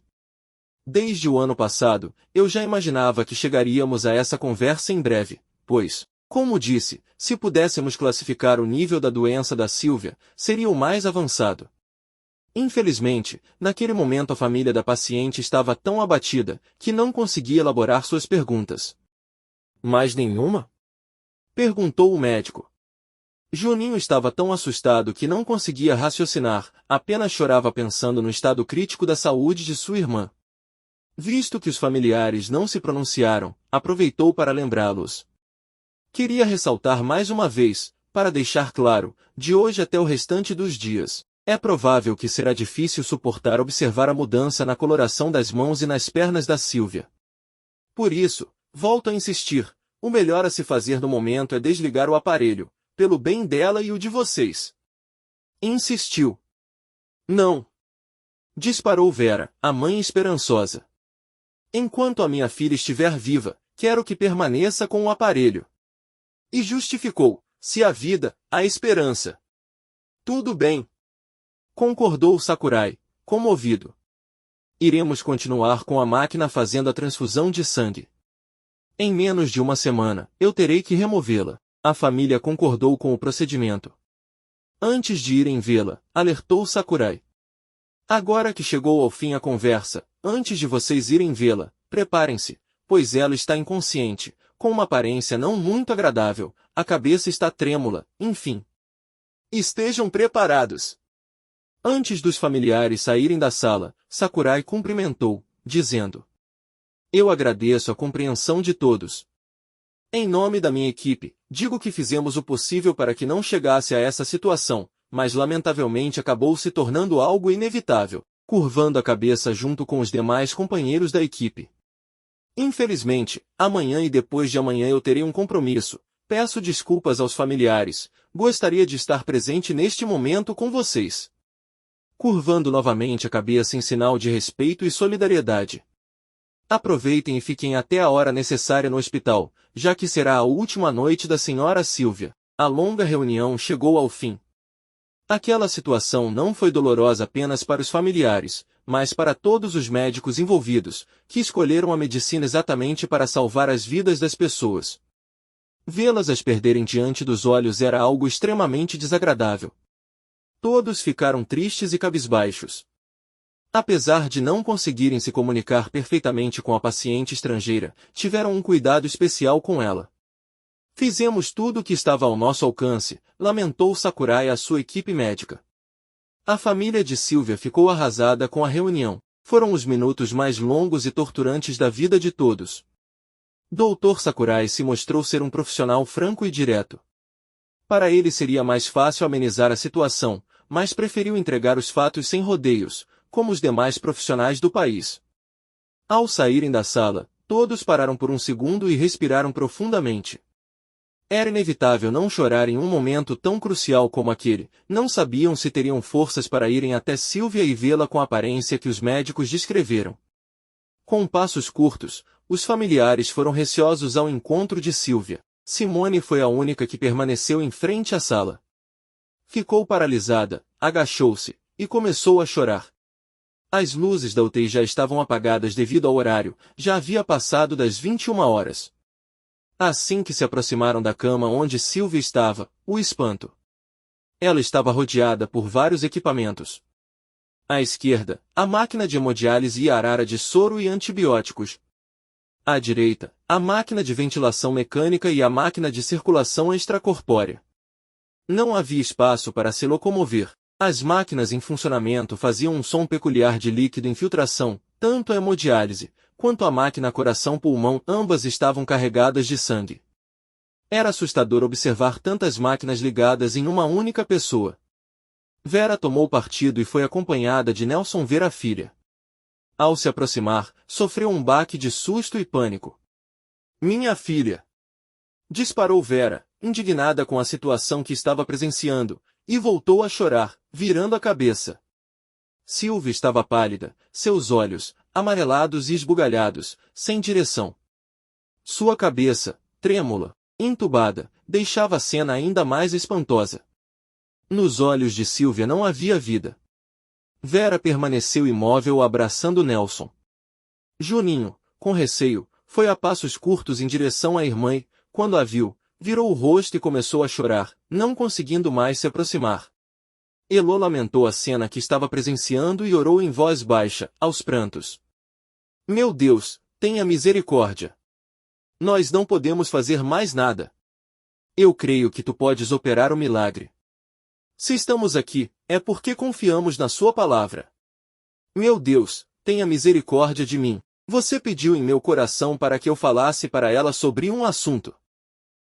Desde o ano passado, eu já imaginava que chegaríamos a essa conversa em breve, pois, como disse, se pudéssemos classificar o nível da doença da Silvia, seria o mais avançado. Infelizmente, naquele momento a família da paciente estava tão abatida que não conseguia elaborar suas perguntas. Mais nenhuma? Perguntou o médico. Juninho estava tão assustado que não conseguia raciocinar, apenas chorava pensando no estado crítico da saúde de sua irmã. Visto que os familiares não se pronunciaram, aproveitou para lembrá-los. Queria ressaltar mais uma vez, para deixar claro, de hoje até o restante dos dias, é provável que será difícil suportar observar a mudança na coloração das mãos e nas pernas da Silvia. Por isso, volto a insistir, o melhor a se fazer no momento é desligar o aparelho, pelo bem dela e o de vocês. Insistiu. Não. Disparou Vera, a mãe esperançosa. Enquanto a minha filha estiver viva, quero que permaneça com o aparelho. E justificou, se há vida, há esperança. Tudo bem. Concordou Sakurai, comovido. Iremos continuar com a máquina fazendo a transfusão de sangue. Em menos de uma semana, eu terei que removê-la. A família concordou com o procedimento. Antes de irem vê-la, alertou Sakurai. Agora que chegou ao fim a conversa, antes de vocês irem vê-la, preparem-se, pois ela está inconsciente, com uma aparência não muito agradável, a cabeça está trêmula, enfim. Estejam preparados. Antes dos familiares saírem da sala, Sakurai cumprimentou, dizendo: Eu agradeço a compreensão de todos. Em nome da minha equipe, digo que fizemos o possível para que não chegasse a essa situação, mas lamentavelmente acabou se tornando algo inevitável, curvando a cabeça junto com os demais companheiros da equipe. Infelizmente, amanhã e depois de amanhã eu terei um compromisso. Peço desculpas aos familiares. Gostaria de estar presente neste momento com vocês. Curvando novamente a cabeça em sinal de respeito e solidariedade. Aproveitem e fiquem até a hora necessária no hospital, já que será a última noite da senhora Silvia. A longa reunião chegou ao fim. Aquela situação não foi dolorosa apenas para os familiares, mas para todos os médicos envolvidos, que escolheram a medicina exatamente para salvar as vidas das pessoas. Vê-las as perderem diante dos olhos era algo extremamente desagradável. Todos ficaram tristes e cabisbaixos. Apesar de não conseguirem se comunicar perfeitamente com a paciente estrangeira, tiveram um cuidado especial com ela. Fizemos tudo o que estava ao nosso alcance, lamentou Sakurai a sua equipe médica. A família de Silvia ficou arrasada com a reunião. Foram os minutos mais longos e torturantes da vida de todos. Dr. Sakurai se mostrou ser um profissional franco e direto. Para ele seria mais fácil amenizar a situação, mas preferiu entregar os fatos sem rodeios, como os demais profissionais do país. Ao saírem da sala, todos pararam por um segundo e respiraram profundamente. Era inevitável não chorar em um momento tão crucial como aquele. Não sabiam se teriam forças para irem até Silvia e vê-la com a aparência que os médicos descreveram. Com passos curtos, os familiares foram receosos ao encontro de Silvia. Simone foi a única que permaneceu em frente à sala. Ficou paralisada, agachou-se, e começou a chorar. As luzes da UTI já estavam apagadas devido ao horário, já havia passado das 21 horas. Assim que se aproximaram da cama onde Sylvia estava, o espanto. Ela estava rodeada por vários equipamentos. À esquerda, a máquina de hemodiálise e a arara de soro e antibióticos. À direita, a máquina de ventilação mecânica e a máquina de circulação extracorpórea. Não havia espaço para se locomover. As máquinas em funcionamento faziam um som peculiar de líquido infiltração, tanto a hemodiálise, quanto a máquina coração-pulmão, ambas estavam carregadas de sangue. Era assustador observar tantas máquinas ligadas em uma única pessoa. Vera tomou partido e foi acompanhada de Nelson ver a filha. Ao se aproximar, sofreu um baque de susto e pânico. Minha filha! Disparou Vera, indignada com a situação que estava presenciando, e voltou a chorar, virando a cabeça. Sylvia estava pálida, seus olhos, amarelados e esbugalhados, sem direção. Sua cabeça, trêmula, entubada, deixava a cena ainda mais espantosa. Nos olhos de Sylvia não havia vida. Vera permaneceu imóvel abraçando Nelson. Juninho, com receio, foi a passos curtos em direção à irmã e, quando a viu, virou o rosto e começou a chorar, não conseguindo mais se aproximar. Elô lamentou a cena que estava presenciando e orou em voz baixa, aos prantos. Meu Deus, tenha misericórdia. Nós não podemos fazer mais nada. Eu creio que tu podes operar o milagre. Se estamos aqui, é porque confiamos na sua palavra. Meu Deus, tenha misericórdia de mim. Você pediu em meu coração para que eu falasse para ela sobre um assunto.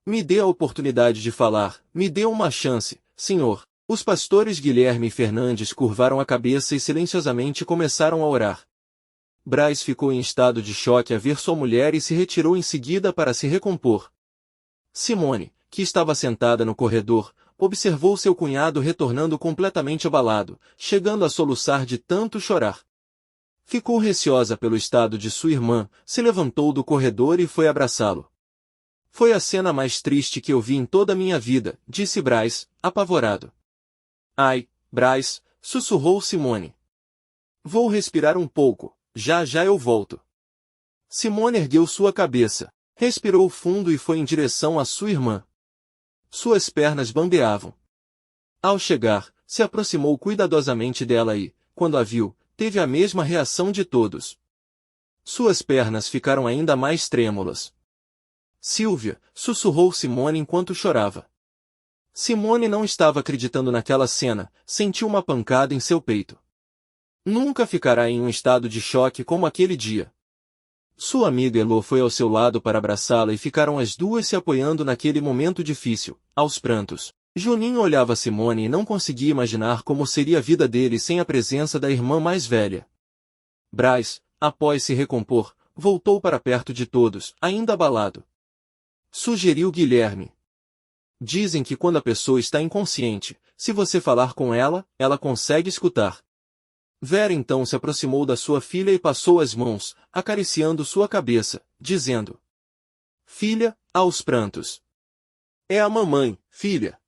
Me dê a oportunidade de falar, me dê uma chance, Senhor. Os pastores Guilherme e Fernandes curvaram a cabeça e silenciosamente começaram a orar. Braz ficou em estado de choque a ver sua mulher e se retirou em seguida para se recompor. Simone, que estava sentada no corredor, observou seu cunhado retornando completamente abalado, chegando a soluçar de tanto chorar. Ficou receosa pelo estado de sua irmã, se levantou do corredor e foi abraçá-lo. Foi a cena mais triste que eu vi em toda a minha vida, disse Braz, apavorado. Ai, Braz, sussurrou Simone. Vou respirar um pouco, já já eu volto. Simone ergueu sua cabeça, respirou fundo e foi em direção à sua irmã. Suas pernas bambeavam. Ao chegar, se aproximou cuidadosamente dela e, quando a viu, teve a mesma reação de todos. Suas pernas ficaram ainda mais trêmulas. Sylvia, sussurrou Simone enquanto chorava. Simone não estava acreditando naquela cena, sentiu uma pancada em seu peito. Nunca ficará em um estado de choque como aquele dia. Sua amiga Elô foi ao seu lado para abraçá-la e ficaram as duas se apoiando naquele momento difícil, aos prantos. Juninho olhava Simone e não conseguia imaginar como seria a vida dele sem a presença da irmã mais velha. Braz, após se recompor, voltou para perto de todos, ainda abalado. Sugeriu Guilherme. Dizem que quando a pessoa está inconsciente, se você falar com ela, ela consegue escutar. Vera então se aproximou da sua filha e passou as mãos, acariciando sua cabeça, dizendo: Filha, aos prantos. É a mamãe, filha.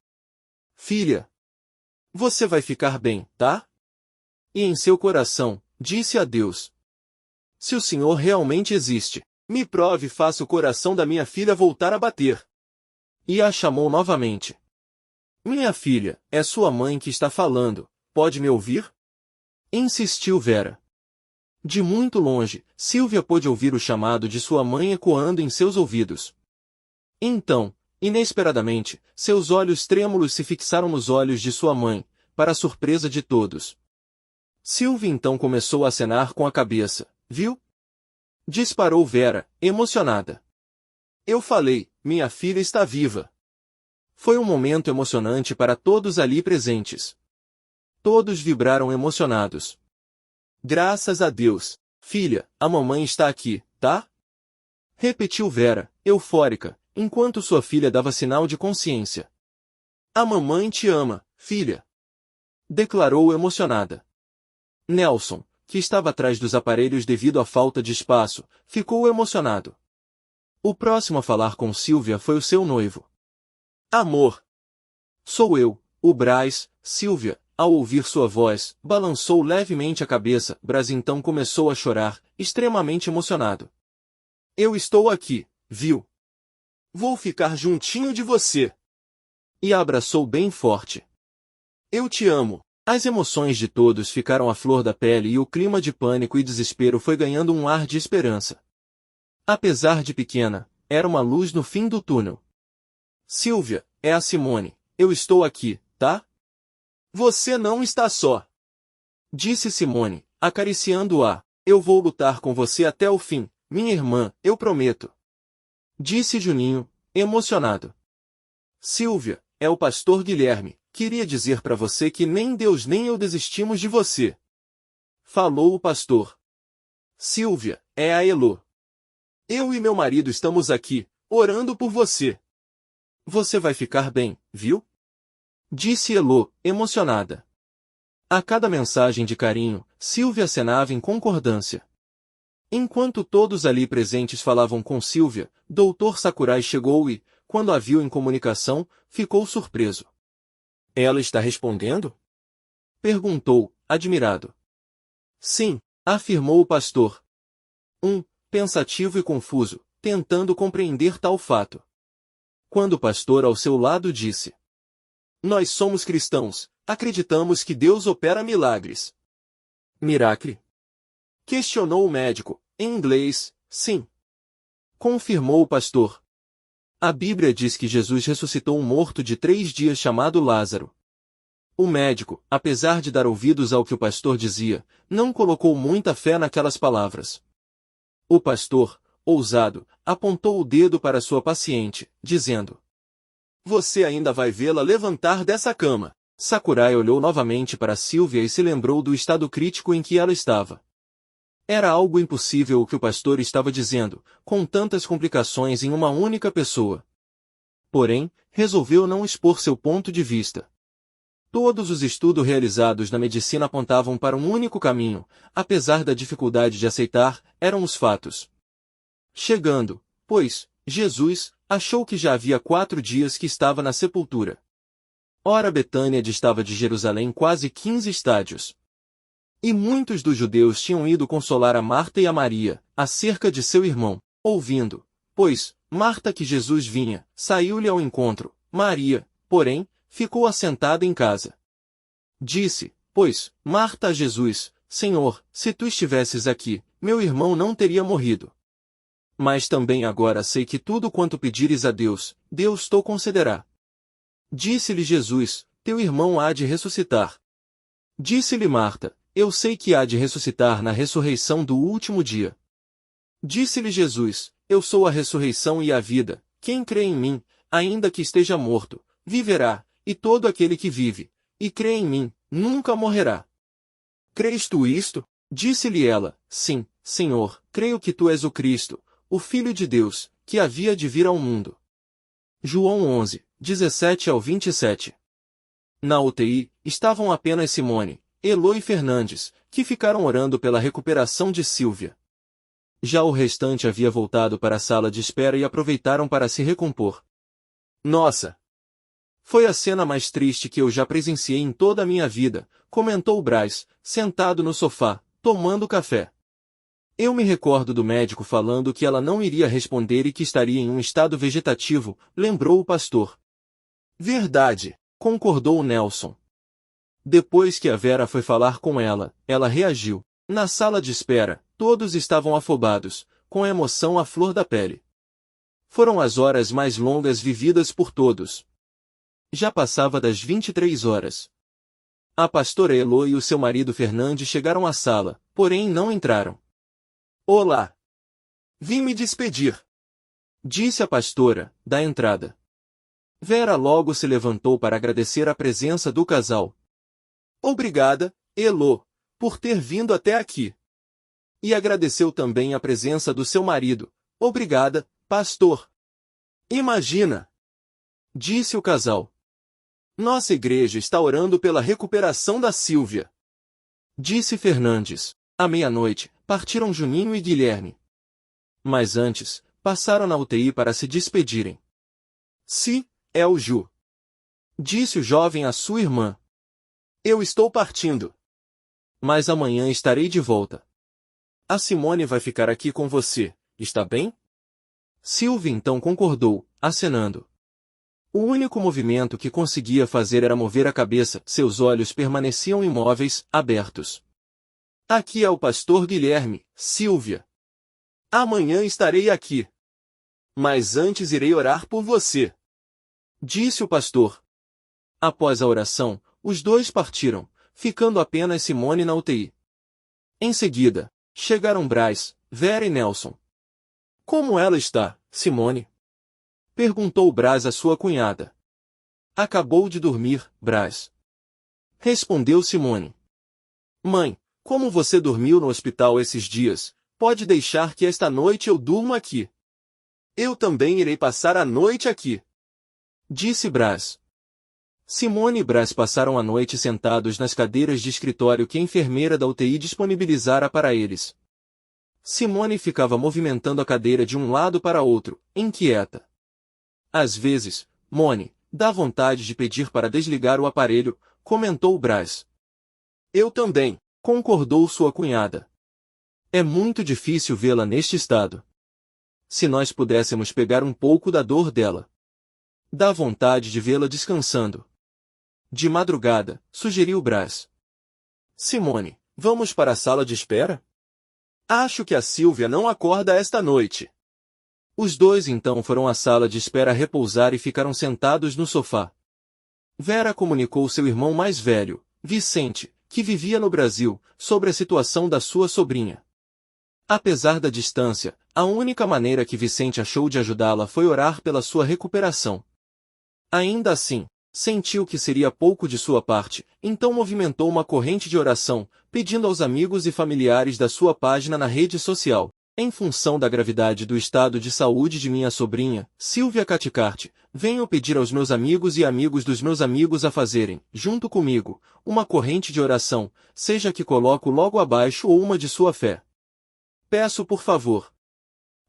Filha. Você vai ficar bem, tá? E em seu coração, disse a Deus: Se o Senhor realmente existe, me prove e faça o coração da minha filha voltar a bater. E a chamou novamente. Minha filha, é sua mãe que está falando, pode me ouvir? Insistiu Vera. De muito longe, Sylvia pôde ouvir o chamado de sua mãe ecoando em seus ouvidos. Então, inesperadamente, seus olhos trêmulos se fixaram nos olhos de sua mãe, para a surpresa de todos. Sylvia então começou a acenar com a cabeça, viu? Disparou Vera, emocionada. Eu falei, minha filha está viva. Foi um momento emocionante para todos ali presentes. Todos vibraram emocionados. Graças a Deus, filha, a mamãe está aqui, tá? Repetiu Vera, eufórica, enquanto sua filha dava sinal de consciência. A mamãe te ama, filha. Declarou emocionada. Nelson, que estava atrás dos aparelhos devido à falta de espaço, ficou emocionado. O próximo a falar com Sylvia foi o seu noivo. Amor. Sou eu, o Braz. Sylvia, ao ouvir sua voz, balançou levemente a cabeça. Braz então começou a chorar, extremamente emocionado. Eu estou aqui, viu? Vou ficar juntinho de você. E a abraçou bem forte. Eu te amo. As emoções de todos ficaram à flor da pele e o clima de pânico e desespero foi ganhando um ar de esperança. Apesar de pequena, era uma luz no fim do túnel. Silvia, é a Simone. Eu estou aqui, tá? Você não está só. Disse Simone, acariciando-a. Eu vou lutar com você até o fim, minha irmã, eu prometo. Disse Juninho, emocionado. Silvia, é o pastor Guilherme. Queria dizer para você que nem Deus nem eu desistimos de você. Falou o pastor. Silvia, é a Elô. Eu e meu marido estamos aqui, orando por você. Você vai ficar bem, viu? Disse Elô, emocionada. A cada mensagem de carinho, Silvia acenava em concordância. Enquanto todos ali presentes falavam com Silvia, Dr. Sakurai chegou e, quando a viu em comunicação, ficou surpreso. Ela está respondendo? Perguntou, admirado. Sim, afirmou o pastor. Pensativo e confuso, tentando compreender tal fato. Quando o pastor ao seu lado disse: Nós somos cristãos, acreditamos que Deus opera milagres. Miracle? Questionou o médico, em inglês, sim. Confirmou o pastor. A Bíblia diz que Jesus ressuscitou um morto de 3 dias chamado Lázaro. O médico, apesar de dar ouvidos ao que o pastor dizia, não colocou muita fé naquelas palavras. O pastor, ousado, apontou o dedo para sua paciente, dizendo: Você ainda vai vê-la levantar dessa cama. Sakurai olhou novamente para Silvia e se lembrou do estado crítico em que ela estava. Era algo impossível o que o pastor estava dizendo, com tantas complicações em uma única pessoa. Porém, resolveu não expor seu ponto de vista. Todos os estudos realizados na medicina apontavam para um único caminho, apesar da dificuldade de aceitar, eram os fatos. Chegando, pois, Jesus, achou que já havia 4 dias que estava na sepultura. Ora, Betânia distava de Jerusalém quase 15 estádios. E muitos dos judeus tinham ido consolar a Marta e a Maria, acerca de seu irmão, ouvindo, pois, Marta que Jesus vinha, saiu-lhe ao encontro, Maria, porém, ficou assentada em casa. Disse, pois, Marta a Jesus, Senhor, se tu estivesses aqui, meu irmão não teria morrido. Mas também agora sei que tudo quanto pedires a Deus, Deus te concederá. Disse-lhe Jesus, teu irmão há de ressuscitar. Disse-lhe Marta, eu sei que há de ressuscitar na ressurreição do último dia. Disse-lhe Jesus, eu sou a ressurreição e a vida, quem crê em mim, ainda que esteja morto, viverá, e todo aquele que vive, e crê em mim, nunca morrerá. Crês tu isto? Disse-lhe ela, sim, Senhor, creio que tu és o Cristo, o Filho de Deus, que havia de vir ao mundo. João 11, 17 ao 27. Na UTI, estavam apenas Simone, Elô e Fernandes, que ficaram orando pela recuperação de Silvia. Já o restante havia voltado para a sala de espera e aproveitaram para se recompor. Nossa! Foi a cena mais triste que eu já presenciei em toda a minha vida, comentou Brás, sentado no sofá, tomando café. Eu me recordo do médico falando que ela não iria responder e que estaria em um estado vegetativo, lembrou o pastor. Verdade, concordou Nelson. Depois que a Vera foi falar com ela, ela reagiu. Na sala de espera, todos estavam afobados, com a emoção à flor da pele. Foram as horas mais longas vividas por todos. Já passava das 23 horas. A pastora Elô e o seu marido Fernandes chegaram à sala, porém não entraram. Olá! Vim me despedir, disse a pastora, da entrada. Vera logo se levantou para agradecer a presença do casal. Obrigada, Elô, por ter vindo até aqui. E agradeceu também a presença do seu marido. Obrigada, pastor. Imagina! Disse o casal. Nossa igreja está orando pela recuperação da Silvia. Disse Fernandes. À meia-noite, partiram Juninho e Guilherme. Mas antes, passaram na UTI para se despedirem. Sim, é o Ju. Disse o jovem à sua irmã. Eu estou partindo. Mas amanhã estarei de volta. A Simone vai ficar aqui com você, está bem? Silvia então concordou, acenando. O único movimento que conseguia fazer era mover a cabeça, seus olhos permaneciam imóveis, abertos. Aqui é o pastor Guilherme, Silvia. Amanhã estarei aqui. Mas antes irei orar por você, disse o pastor. Após a oração, os dois partiram, ficando apenas Simone na UTI. Em seguida, chegaram Brás, Vera e Nelson. Como ela está, Simone? Perguntou Brás à sua cunhada. Acabou de dormir, Brás. Respondeu Simone. Mãe, como você dormiu no hospital esses dias, pode deixar que esta noite eu durmo aqui. Eu também irei passar a noite aqui, disse Brás. Simone e Brás passaram a noite sentados nas cadeiras de escritório que a enfermeira da UTI disponibilizara para eles. Simone ficava movimentando a cadeira de um lado para outro, inquieta. Às vezes, Mone, dá vontade de pedir para desligar o aparelho, comentou Brás. Eu também, concordou sua cunhada. É muito difícil vê-la neste estado. Se nós pudéssemos pegar um pouco da dor dela. Dá vontade de vê-la descansando. De madrugada, sugeriu Brás. Simone, vamos para a sala de espera? Acho que a Silvia não acorda esta noite. Os dois então foram à sala de espera repousar e ficaram sentados no sofá. Vera comunicou seu irmão mais velho, Vicente, que vivia no Brasil, sobre a situação da sua sobrinha. Apesar da distância, a única maneira que Vicente achou de ajudá-la foi orar pela sua recuperação. Ainda assim, sentiu que seria pouco de sua parte, então movimentou uma corrente de oração, pedindo aos amigos e familiares da sua página na rede social. Em função da gravidade do estado de saúde de minha sobrinha, Silvia Caticarte, venho pedir aos meus amigos e amigos dos meus amigos a fazerem, junto comigo, uma corrente de oração, seja que coloco logo abaixo ou uma de sua fé. Peço por favor.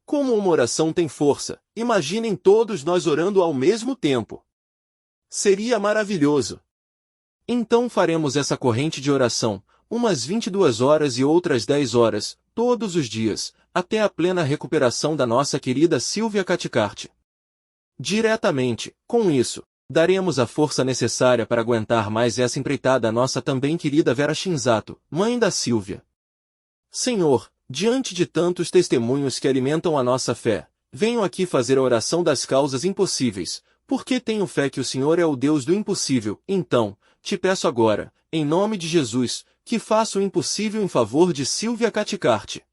Como uma oração tem força, imaginem todos nós orando ao mesmo tempo. Seria maravilhoso. Então faremos essa corrente de oração, umas 22 horas e outras 10 horas, todos os dias, até a plena recuperação da nossa querida Silvia Caticarte. Diretamente, com isso, daremos a força necessária para aguentar mais essa empreitada à nossa também querida Vera Shinzato, mãe da Silvia. Senhor, diante de tantos testemunhos que alimentam a nossa fé, venho aqui fazer a oração das causas impossíveis, porque tenho fé que o Senhor é o Deus do impossível. Então, te peço agora, em nome de Jesus, que faça o impossível em favor de Silvia Caticarte.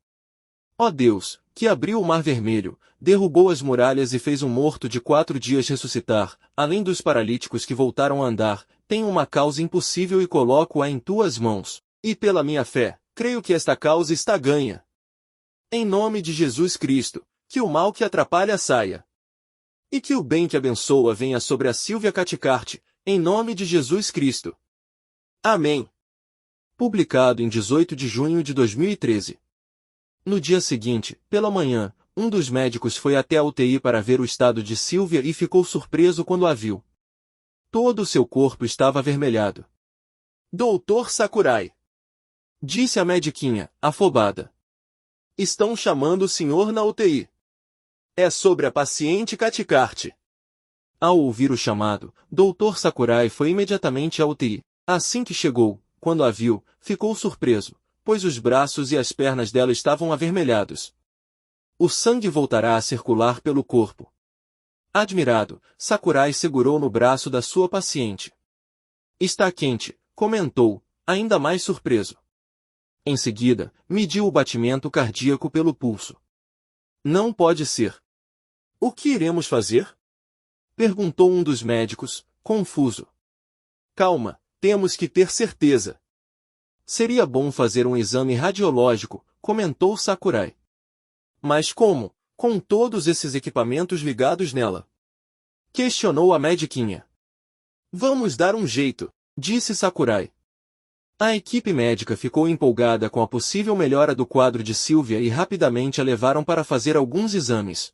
Ó Deus, que abriu o mar vermelho, derrubou as muralhas e fez um morto de 4 dias ressuscitar, além dos paralíticos que voltaram a andar, tenho uma causa impossível e coloco-a em tuas mãos. E pela minha fé, creio que esta causa está ganha. Em nome de Jesus Cristo, que o mal que atrapalha saia. E que o bem que abençoa venha sobre a Silvia Caticarte, em nome de Jesus Cristo. Amém. Publicado em 18 de junho de 2013. No dia seguinte, pela manhã, um dos médicos foi até a UTI para ver o estado de Silvia e ficou surpreso quando a viu. Todo o seu corpo estava avermelhado. Doutor Sakurai, disse a mediquinha, afobada. Estão chamando o senhor na UTI. É sobre a paciente Caticarte. Ao ouvir o chamado, Dr. Sakurai foi imediatamente à UTI. Assim que chegou, quando a viu, ficou surpreso, pois os braços e as pernas dela estavam avermelhados. O sangue voltará a circular pelo corpo. Admirado, Sakurai segurou no braço da sua paciente. Está quente, comentou, ainda mais surpreso. Em seguida, mediu o batimento cardíaco pelo pulso. Não pode ser. O que iremos fazer? Perguntou um dos médicos, confuso. Calma, temos que ter certeza. Seria bom fazer um exame radiológico, comentou Sakurai. Mas como, com todos esses equipamentos ligados nela? Questionou a mediquinha. Vamos dar um jeito, disse Sakurai. A equipe médica ficou empolgada com a possível melhora do quadro de Silvia e rapidamente a levaram para fazer alguns exames.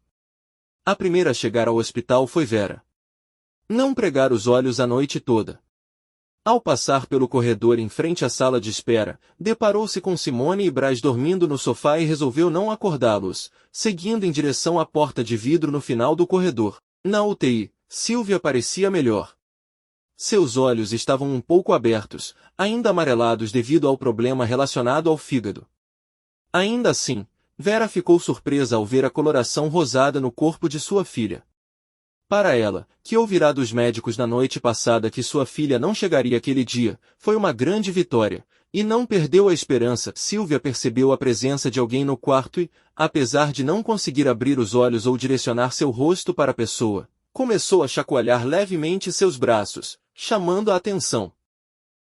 A primeira a chegar ao hospital foi Vera. Não pregar os olhos a noite toda. Ao passar pelo corredor em frente à sala de espera, deparou-se com Simone e Brás dormindo no sofá e resolveu não acordá-los, seguindo em direção à porta de vidro no final do corredor. Na UTI, Sylvia parecia melhor. Seus olhos estavam um pouco abertos, ainda amarelados devido ao problema relacionado ao fígado. Ainda assim, Vera ficou surpresa ao ver a coloração rosada no corpo de sua filha. Para ela, que ouvirá dos médicos na noite passada que sua filha não chegaria aquele dia, foi uma grande vitória, e não perdeu a esperança. Sylvia percebeu a presença de alguém no quarto e, apesar de não conseguir abrir os olhos ou direcionar seu rosto para a pessoa, começou a chacoalhar levemente seus braços, chamando a atenção.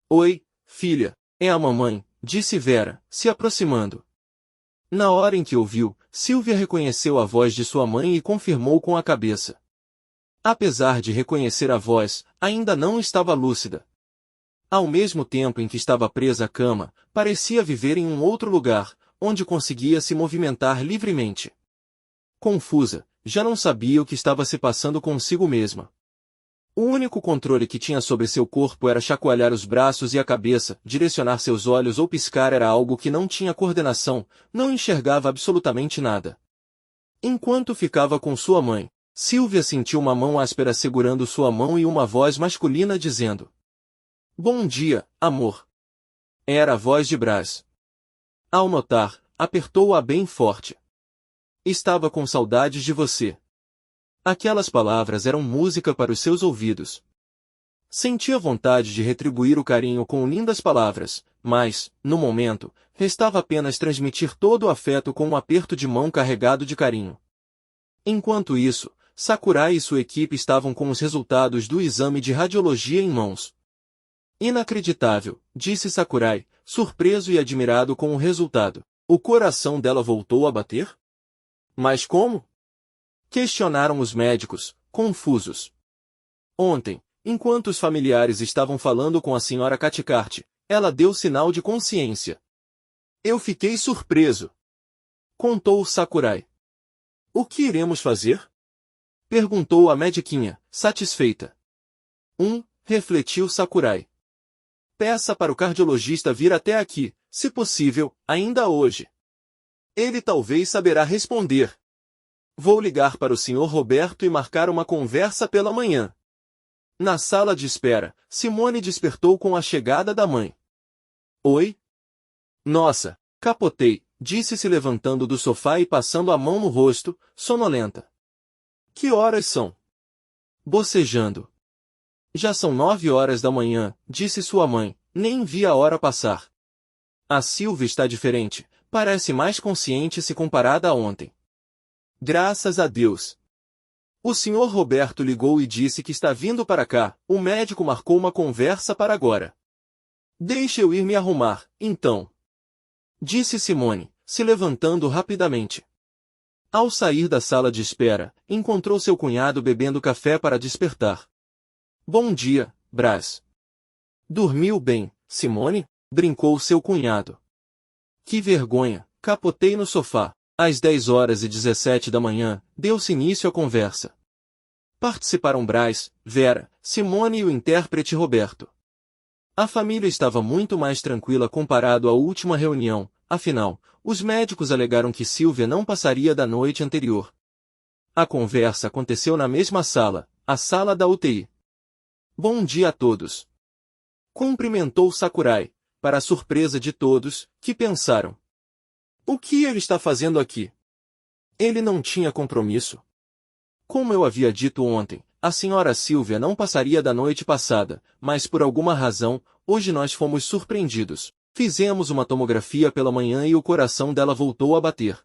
Oi, filha, é a mamãe, disse Vera, se aproximando. Na hora em que ouviu, Sylvia reconheceu a voz de sua mãe e confirmou com a cabeça. Apesar de reconhecer a voz, ainda não estava lúcida. Ao mesmo tempo em que estava presa à cama, parecia viver em um outro lugar, onde conseguia se movimentar livremente. Confusa, já não sabia o que estava se passando consigo mesma. O único controle que tinha sobre seu corpo era chacoalhar os braços e a cabeça, direcionar seus olhos ou piscar era algo que não tinha coordenação, não enxergava absolutamente nada. Enquanto ficava com sua mãe, Sylvia sentiu uma mão áspera segurando sua mão e uma voz masculina dizendo: Bom dia, amor. Era a voz de Brás. Ao notar, apertou-a bem forte. Estava com saudades de você. Aquelas palavras eram música para os seus ouvidos. Sentia vontade de retribuir o carinho com lindas palavras, mas, no momento, restava apenas transmitir todo o afeto com um aperto de mão carregado de carinho. Enquanto isso, Sakurai e sua equipe estavam com os resultados do exame de radiologia em mãos. Inacreditável, disse Sakurai, surpreso e admirado com o resultado. O coração dela voltou a bater? Mas como? Questionaram os médicos, confusos. Ontem, enquanto os familiares estavam falando com a senhora Caticarte, ela deu sinal de consciência. Eu fiquei surpreso. Contou Sakurai. O que iremos fazer? Perguntou a mediquinha, satisfeita. Refletiu Sakurai. Peça para o cardiologista vir até aqui, se possível, ainda hoje. Ele talvez saberá responder. Vou ligar para o Sr. Roberto e marcar uma conversa pela manhã. Na sala de espera, Simone despertou com a chegada da mãe. Oi? Nossa, capotei, disse se levantando do sofá e passando a mão no rosto, sonolenta. Que horas são? Bocejando. Já são 9 horas da manhã, disse sua mãe, nem vi a hora passar. A Sylvia está diferente, parece mais consciente se comparada a ontem. Graças a Deus. O Sr. Roberto ligou e disse que está vindo para cá, o médico marcou uma conversa para agora. Deixe eu ir me arrumar, então. Disse Simone, se levantando rapidamente. Ao sair da sala de espera, encontrou seu cunhado bebendo café para despertar. Bom dia, Brás. Dormiu bem, Simone? Brincou seu cunhado. Que vergonha, capotei no sofá. Às 10h17 da manhã, deu-se início à conversa. Participaram Brás, Vera, Simone e o intérprete Roberto. A família estava muito mais tranquila comparado à última reunião, afinal, os médicos alegaram que Sylvia não passaria da noite anterior. A conversa aconteceu na mesma sala, a sala da UTI. Bom dia a todos. Cumprimentou Sakurai, para a surpresa de todos, que pensaram. O que ele está fazendo aqui? Ele não tinha compromisso. Como eu havia dito ontem, a senhora Sylvia não passaria da noite passada, mas por alguma razão, hoje nós fomos surpreendidos. Fizemos uma tomografia pela manhã e o coração dela voltou a bater.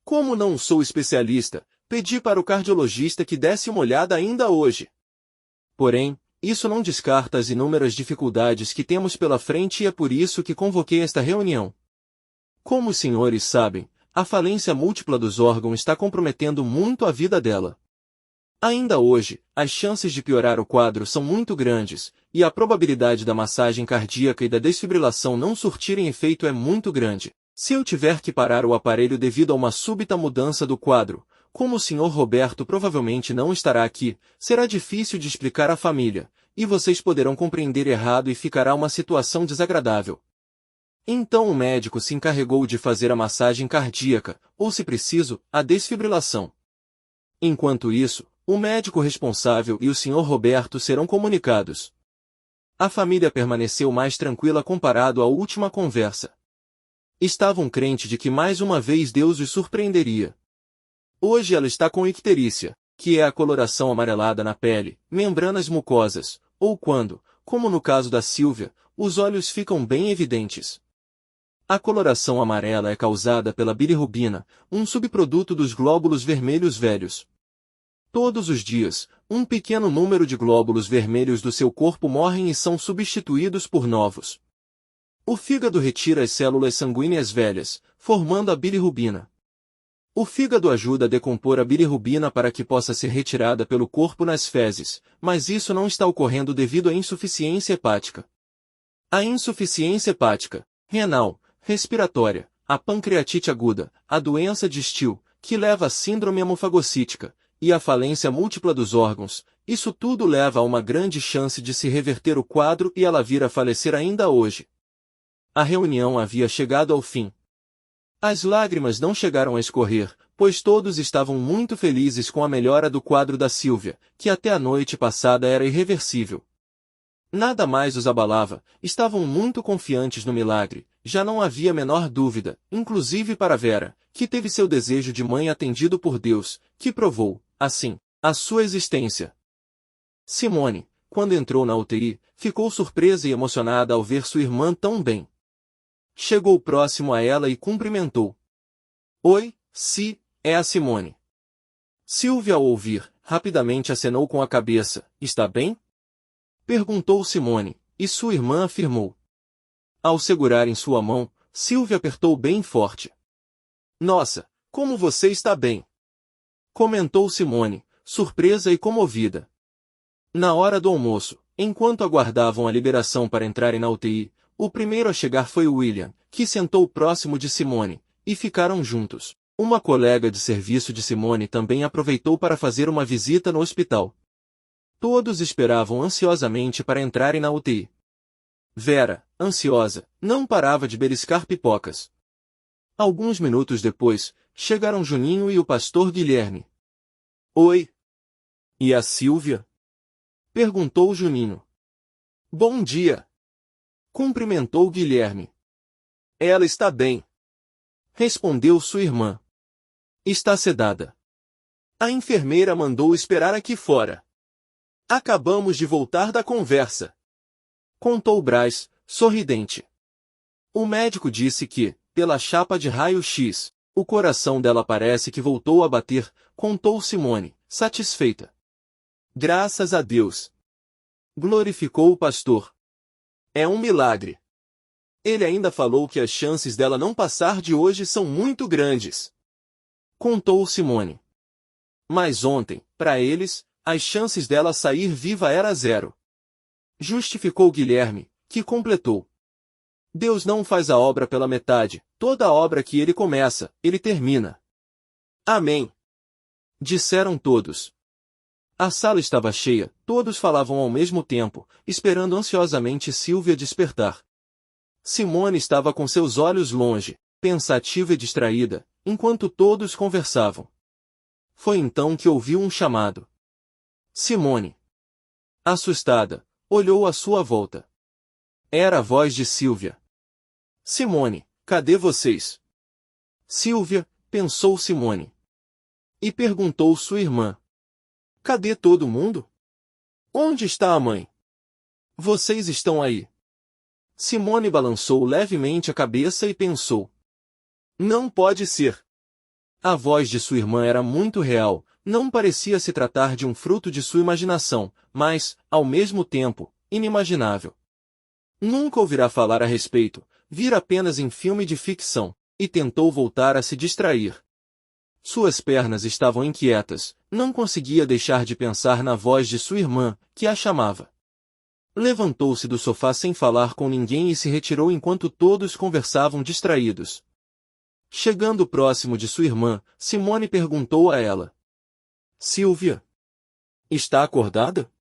Como não sou especialista, pedi para o cardiologista que desse uma olhada ainda hoje. Porém, isso não descarta as inúmeras dificuldades que temos pela frente e é por isso que convoquei esta reunião. Como os senhores sabem, a falência múltipla dos órgãos está comprometendo muito a vida dela. Ainda hoje, as chances de piorar o quadro são muito grandes, e a probabilidade da massagem cardíaca e da desfibrilação não surtirem efeito é muito grande. Se eu tiver que parar o aparelho devido a uma súbita mudança do quadro, como o Sr. Roberto provavelmente não estará aqui, será difícil de explicar à família, e vocês poderão compreender errado e ficará uma situação desagradável. Então o médico se encarregou de fazer a massagem cardíaca, ou se preciso, a desfibrilação. Enquanto isso, o médico responsável e o Sr. Roberto serão comunicados. A família permaneceu mais tranquila comparado à última conversa. Estavam crentes de que mais uma vez Deus os surpreenderia. Hoje ela está com icterícia, que é a coloração amarelada na pele, membranas mucosas, ou quando, como no caso da Sílvia, os olhos ficam bem evidentes. A coloração amarela é causada pela bilirrubina, um subproduto dos glóbulos vermelhos velhos. Todos os dias, um pequeno número de glóbulos vermelhos do seu corpo morrem e são substituídos por novos. O fígado retira as células sanguíneas velhas, formando a bilirrubina. O fígado ajuda a decompor a bilirrubina para que possa ser retirada pelo corpo nas fezes, mas isso não está ocorrendo devido à insuficiência hepática. A insuficiência hepática, renal, respiratória, a pancreatite aguda, a doença de Still, que leva à síndrome hemofagocítica, e a falência múltipla dos órgãos, isso tudo leva a uma grande chance de se reverter o quadro e ela vir a falecer ainda hoje. A reunião havia chegado ao fim. As lágrimas não chegaram a escorrer, pois todos estavam muito felizes com a melhora do quadro da Sílvia, que até a noite passada era irreversível. Nada mais os abalava, estavam muito confiantes no milagre, já não havia a menor dúvida, inclusive para Vera, que teve seu desejo de mãe atendido por Deus, que provou, assim, a sua existência. Simone, quando entrou na UTI, ficou surpresa e emocionada ao ver sua irmã tão bem. Chegou próximo a ela e cumprimentou. Oi, é a Simone. Sílvia, ao ouvir, rapidamente acenou com a cabeça. Está bem? Perguntou Simone, e sua irmã afirmou. Ao segurar em sua mão, Sílvia apertou bem forte. Nossa, como você está bem! Comentou Simone, surpresa e comovida. Na hora do almoço, enquanto aguardavam a liberação para entrarem na UTI, o primeiro a chegar foi William, que sentou próximo de Simone, e ficaram juntos. Uma colega de serviço de Simone também aproveitou para fazer uma visita no hospital. Todos esperavam ansiosamente para entrarem na UTI. Vera, ansiosa, não parava de beliscar pipocas. Alguns minutos depois, chegaram Juninho e o pastor Guilherme. Oi. E a Sílvia? Perguntou Juninho. Bom dia. Cumprimentou Guilherme. Ela está bem. Respondeu sua irmã. Está sedada. A enfermeira mandou esperar aqui fora. Acabamos de voltar da conversa. Contou Brás, sorridente. O médico disse que, pela chapa de raio-x, o coração dela parece que voltou a bater, contou Simone, satisfeita. Graças a Deus. Glorificou o pastor. É um milagre. Ele ainda falou que as chances dela não passar de hoje são muito grandes. Contou Simone. Mas ontem, para eles, as chances dela sair viva era 0. Justificou Guilherme, que completou. Deus não faz a obra pela metade, toda a obra que ele começa, ele termina. Amém. Disseram todos. A sala estava cheia, todos falavam ao mesmo tempo, esperando ansiosamente Sílvia despertar. Simone estava com seus olhos longe, pensativa e distraída, enquanto todos conversavam. Foi então que ouviu um chamado. Simone. Assustada, olhou à sua volta. Era a voz de Sílvia. Simone, cadê vocês? Sílvia, pensou Simone. E perguntou sua irmã. Cadê todo mundo? Onde está a mãe? Vocês estão aí. Simone balançou levemente a cabeça e pensou. Não pode ser. A voz de sua irmã era muito real, não parecia se tratar de um fruto de sua imaginação, mas, ao mesmo tempo, inimaginável. Nunca ouvirá falar a respeito, vira apenas em filme de ficção, e tentou voltar a se distrair. Suas pernas estavam inquietas, não conseguia deixar de pensar na voz de sua irmã, que a chamava. Levantou-se do sofá sem falar com ninguém e se retirou enquanto todos conversavam distraídos. Chegando próximo de sua irmã, Simone perguntou a ela. Sílvia. Está acordada?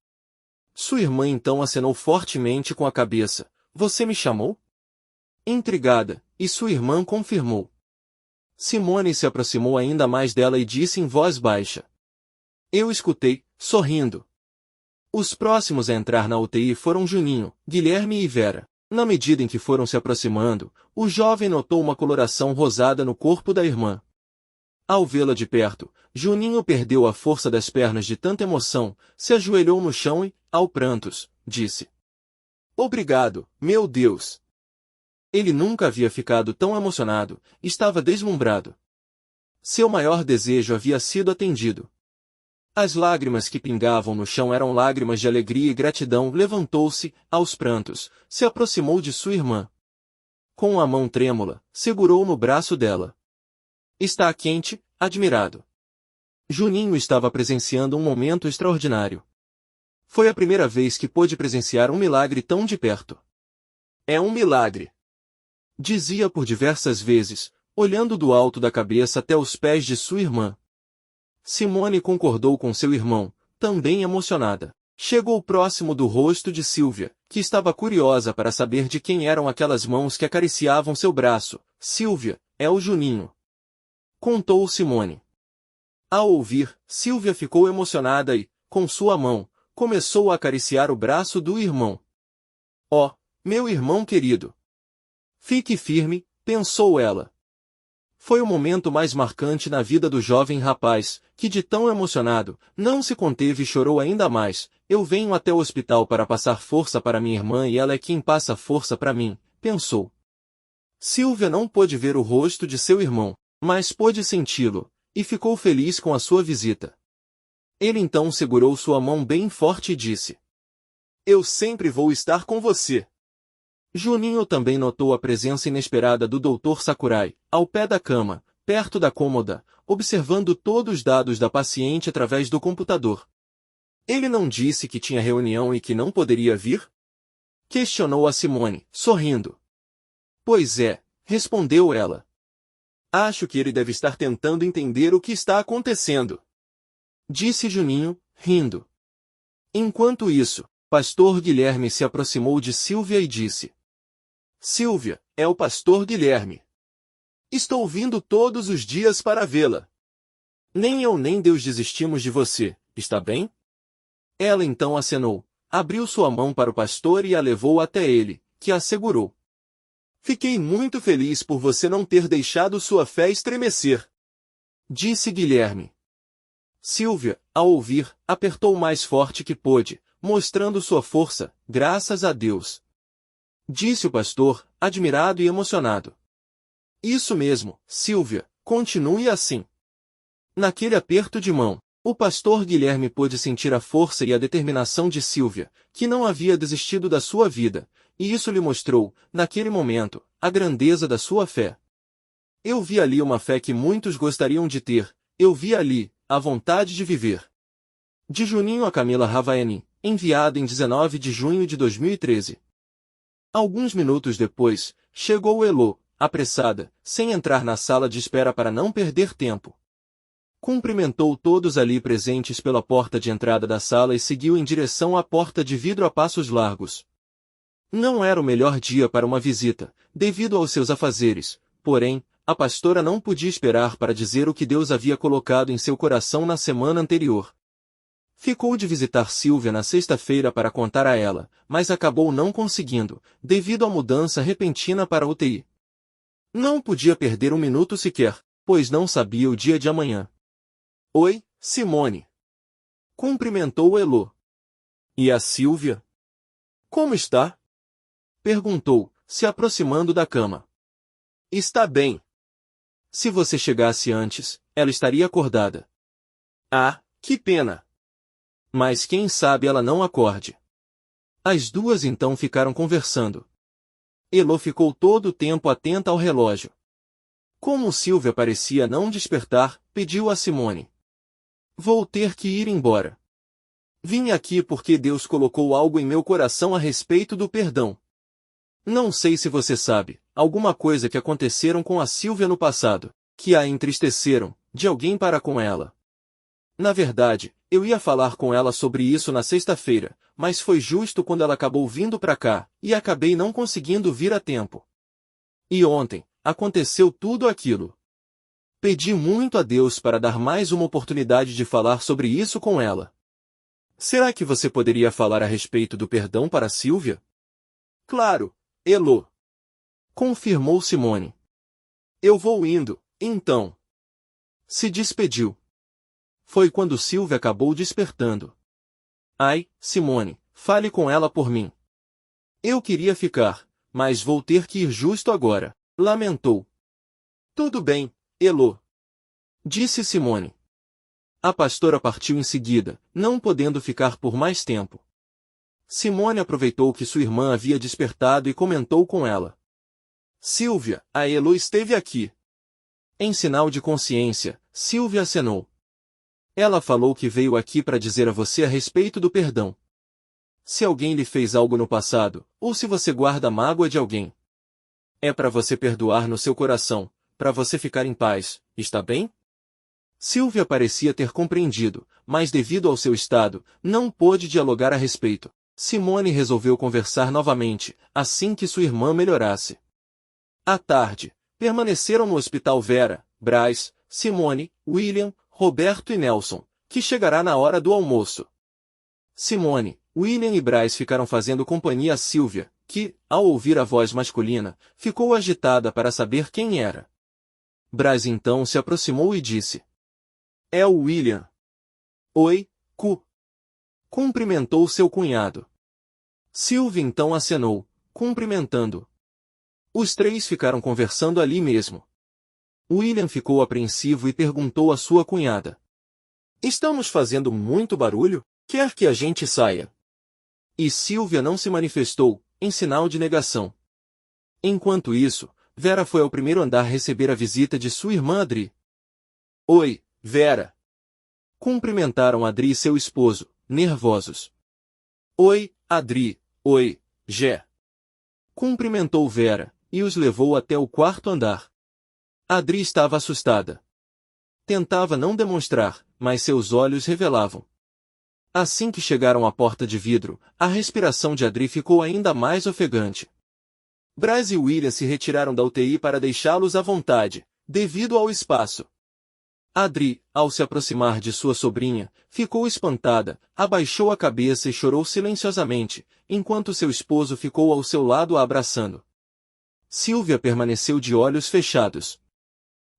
Sua irmã então acenou fortemente com a cabeça. Você me chamou? Intrigada, e sua irmã confirmou. Simone se aproximou ainda mais dela e disse em voz baixa. Eu escutei, sorrindo. Os próximos a entrar na UTI foram Juninho, Guilherme e Vera. Na medida em que foram se aproximando, o jovem notou uma coloração rosada no corpo da irmã. Ao vê-la de perto, Juninho perdeu a força das pernas de tanta emoção, se ajoelhou no chão e, ao prantos, disse: Obrigado, meu Deus! Ele nunca havia ficado tão emocionado, estava deslumbrado. Seu maior desejo havia sido atendido. As lágrimas que pingavam no chão eram lágrimas de alegria e gratidão. Levantou-se, aos prantos, se aproximou de sua irmã. Com a mão trêmula, segurou no braço dela. Está quente, admirado. Juninho estava presenciando um momento extraordinário. Foi a primeira vez que pôde presenciar um milagre tão de perto. É um milagre! Dizia por diversas vezes, olhando do alto da cabeça até os pés de sua irmã. Simone concordou com seu irmão, também emocionada. Chegou próximo do rosto de Sílvia, que estava curiosa para saber de quem eram aquelas mãos que acariciavam seu braço. Sílvia, é o Juninho. Contou Simone. Ao ouvir, Sílvia ficou emocionada e, com sua mão, começou a acariciar o braço do irmão. Oh, meu irmão querido! Fique firme, pensou ela. Foi o momento mais marcante na vida do jovem rapaz, que de tão emocionado, não se conteve e chorou ainda mais. Eu venho até o hospital para passar força para minha irmã e ela é quem passa força para mim, pensou. Sílvia não pôde ver o rosto de seu irmão, mas pôde senti-lo, e ficou feliz com a sua visita. Ele então segurou sua mão bem forte e disse: Eu sempre vou estar com você. Juninho também notou a presença inesperada do Dr. Sakurai, ao pé da cama, perto da cômoda, observando todos os dados da paciente através do computador. Ele não disse que tinha reunião e que não poderia vir? Questionou a Simone, sorrindo. Pois é, respondeu ela. Acho que ele deve estar tentando entender o que está acontecendo. Disse Juninho, rindo. Enquanto isso, Pastor Guilherme se aproximou de Sílvia e disse: Sílvia, é o Pastor Guilherme. Estou vindo todos os dias para vê-la. Nem eu nem Deus desistimos de você, está bem? Ela então acenou, abriu sua mão para o pastor e a levou até ele, que a segurou. Fiquei muito feliz por você não ter deixado sua fé estremecer. Disse Guilherme. Sílvia, ao ouvir, apertou o mais forte que pôde, mostrando sua força, graças a Deus. Disse o pastor, admirado e emocionado. Isso mesmo, Sílvia, continue assim. Naquele aperto de mão, o pastor Guilherme pôde sentir a força e a determinação de Sílvia, que não havia desistido da sua vida, e isso lhe mostrou, naquele momento, a grandeza da sua fé. Eu vi ali uma fé que muitos gostariam de ter, eu vi ali, a vontade de viver. De Juninho a Camila Ravaeni, enviado em 19 de junho de 2013. Alguns minutos depois, chegou Elô, apressada, sem entrar na sala de espera para não perder tempo. Cumprimentou todos ali presentes pela porta de entrada da sala e seguiu em direção à porta de vidro a passos largos. Não era o melhor dia para uma visita, devido aos seus afazeres, porém, a pastora não podia esperar para dizer o que Deus havia colocado em seu coração na semana anterior. Ficou de visitar Sílvia na sexta-feira para contar a ela, mas acabou não conseguindo, devido à mudança repentina para a UTI. Não podia perder um minuto sequer, pois não sabia o dia de amanhã. Oi, Simone. Cumprimentou Elô. E a Sílvia? Como está? Perguntou, se aproximando da cama. Está bem. Se você chegasse antes, ela estaria acordada. Ah, que pena. Mas quem sabe ela não acorde. As duas então ficaram conversando. Elô ficou todo o tempo atenta ao relógio. Como Sílvia parecia não despertar, pediu a Simone. Vou ter que ir embora. Vim aqui porque Deus colocou algo em meu coração a respeito do perdão. Não sei se você sabe, alguma coisa que aconteceram com a Sílvia no passado, que a entristeceram, de alguém para com ela. Na verdade, eu ia falar com ela sobre isso na sexta-feira, mas foi justo quando ela acabou vindo pra cá, e acabei não conseguindo vir a tempo. E ontem, aconteceu tudo aquilo. Pedi muito a Deus para dar mais uma oportunidade de falar sobre isso com ela. Será que você poderia falar a respeito do perdão para Silvia? Claro, Elô. Confirmou Simone. Eu vou indo, então. Se despediu. Foi quando Silvia acabou despertando. Ai, Simone, fale com ela por mim. Eu queria ficar, mas vou ter que ir justo agora, lamentou. Tudo bem, Elô. Disse Simone. A pastora partiu em seguida, não podendo ficar por mais tempo. Simone aproveitou que sua irmã havia despertado e comentou com ela. Silvia, a Elô esteve aqui. Em sinal de consciência, Silvia acenou. Ela falou que veio aqui para dizer a você a respeito do perdão. Se alguém lhe fez algo no passado, ou se você guarda mágoa de alguém, é para você perdoar no seu coração, para você ficar em paz, está bem? Silvia parecia ter compreendido, mas devido ao seu estado, não pôde dialogar a respeito. Simone resolveu conversar novamente, assim que sua irmã melhorasse. À tarde, permaneceram no hospital Vera, Braz, Simone, William, Roberto e Nelson, que chegará na hora do almoço. Simone, William e Braz ficaram fazendo companhia a Silvia, que, ao ouvir a voz masculina, ficou agitada para saber quem era. Braz então se aproximou e disse. É o William. Oi, Cu. Cumprimentou seu cunhado. Silvia então acenou, cumprimentando. Os três ficaram conversando ali mesmo. William ficou apreensivo e perguntou à sua cunhada. Estamos fazendo muito barulho? Quer que a gente saia? E Silvia não se manifestou, em sinal de negação. Enquanto isso, Vera foi ao primeiro andar receber a visita de sua irmã Adri. Oi, Vera. Cumprimentaram Adri e seu esposo, nervosos. Oi, Adri. Oi, Gé. Cumprimentou Vera, e os levou até o quarto andar. Adri estava assustada. Tentava não demonstrar, mas seus olhos revelavam. Assim que chegaram à porta de vidro, a respiração de Adri ficou ainda mais ofegante. Braz e William se retiraram da UTI para deixá-los à vontade, devido ao espaço. Adri, ao se aproximar de sua sobrinha, ficou espantada, abaixou a cabeça e chorou silenciosamente, enquanto seu esposo ficou ao seu lado a abraçando. Silvia permaneceu de olhos fechados.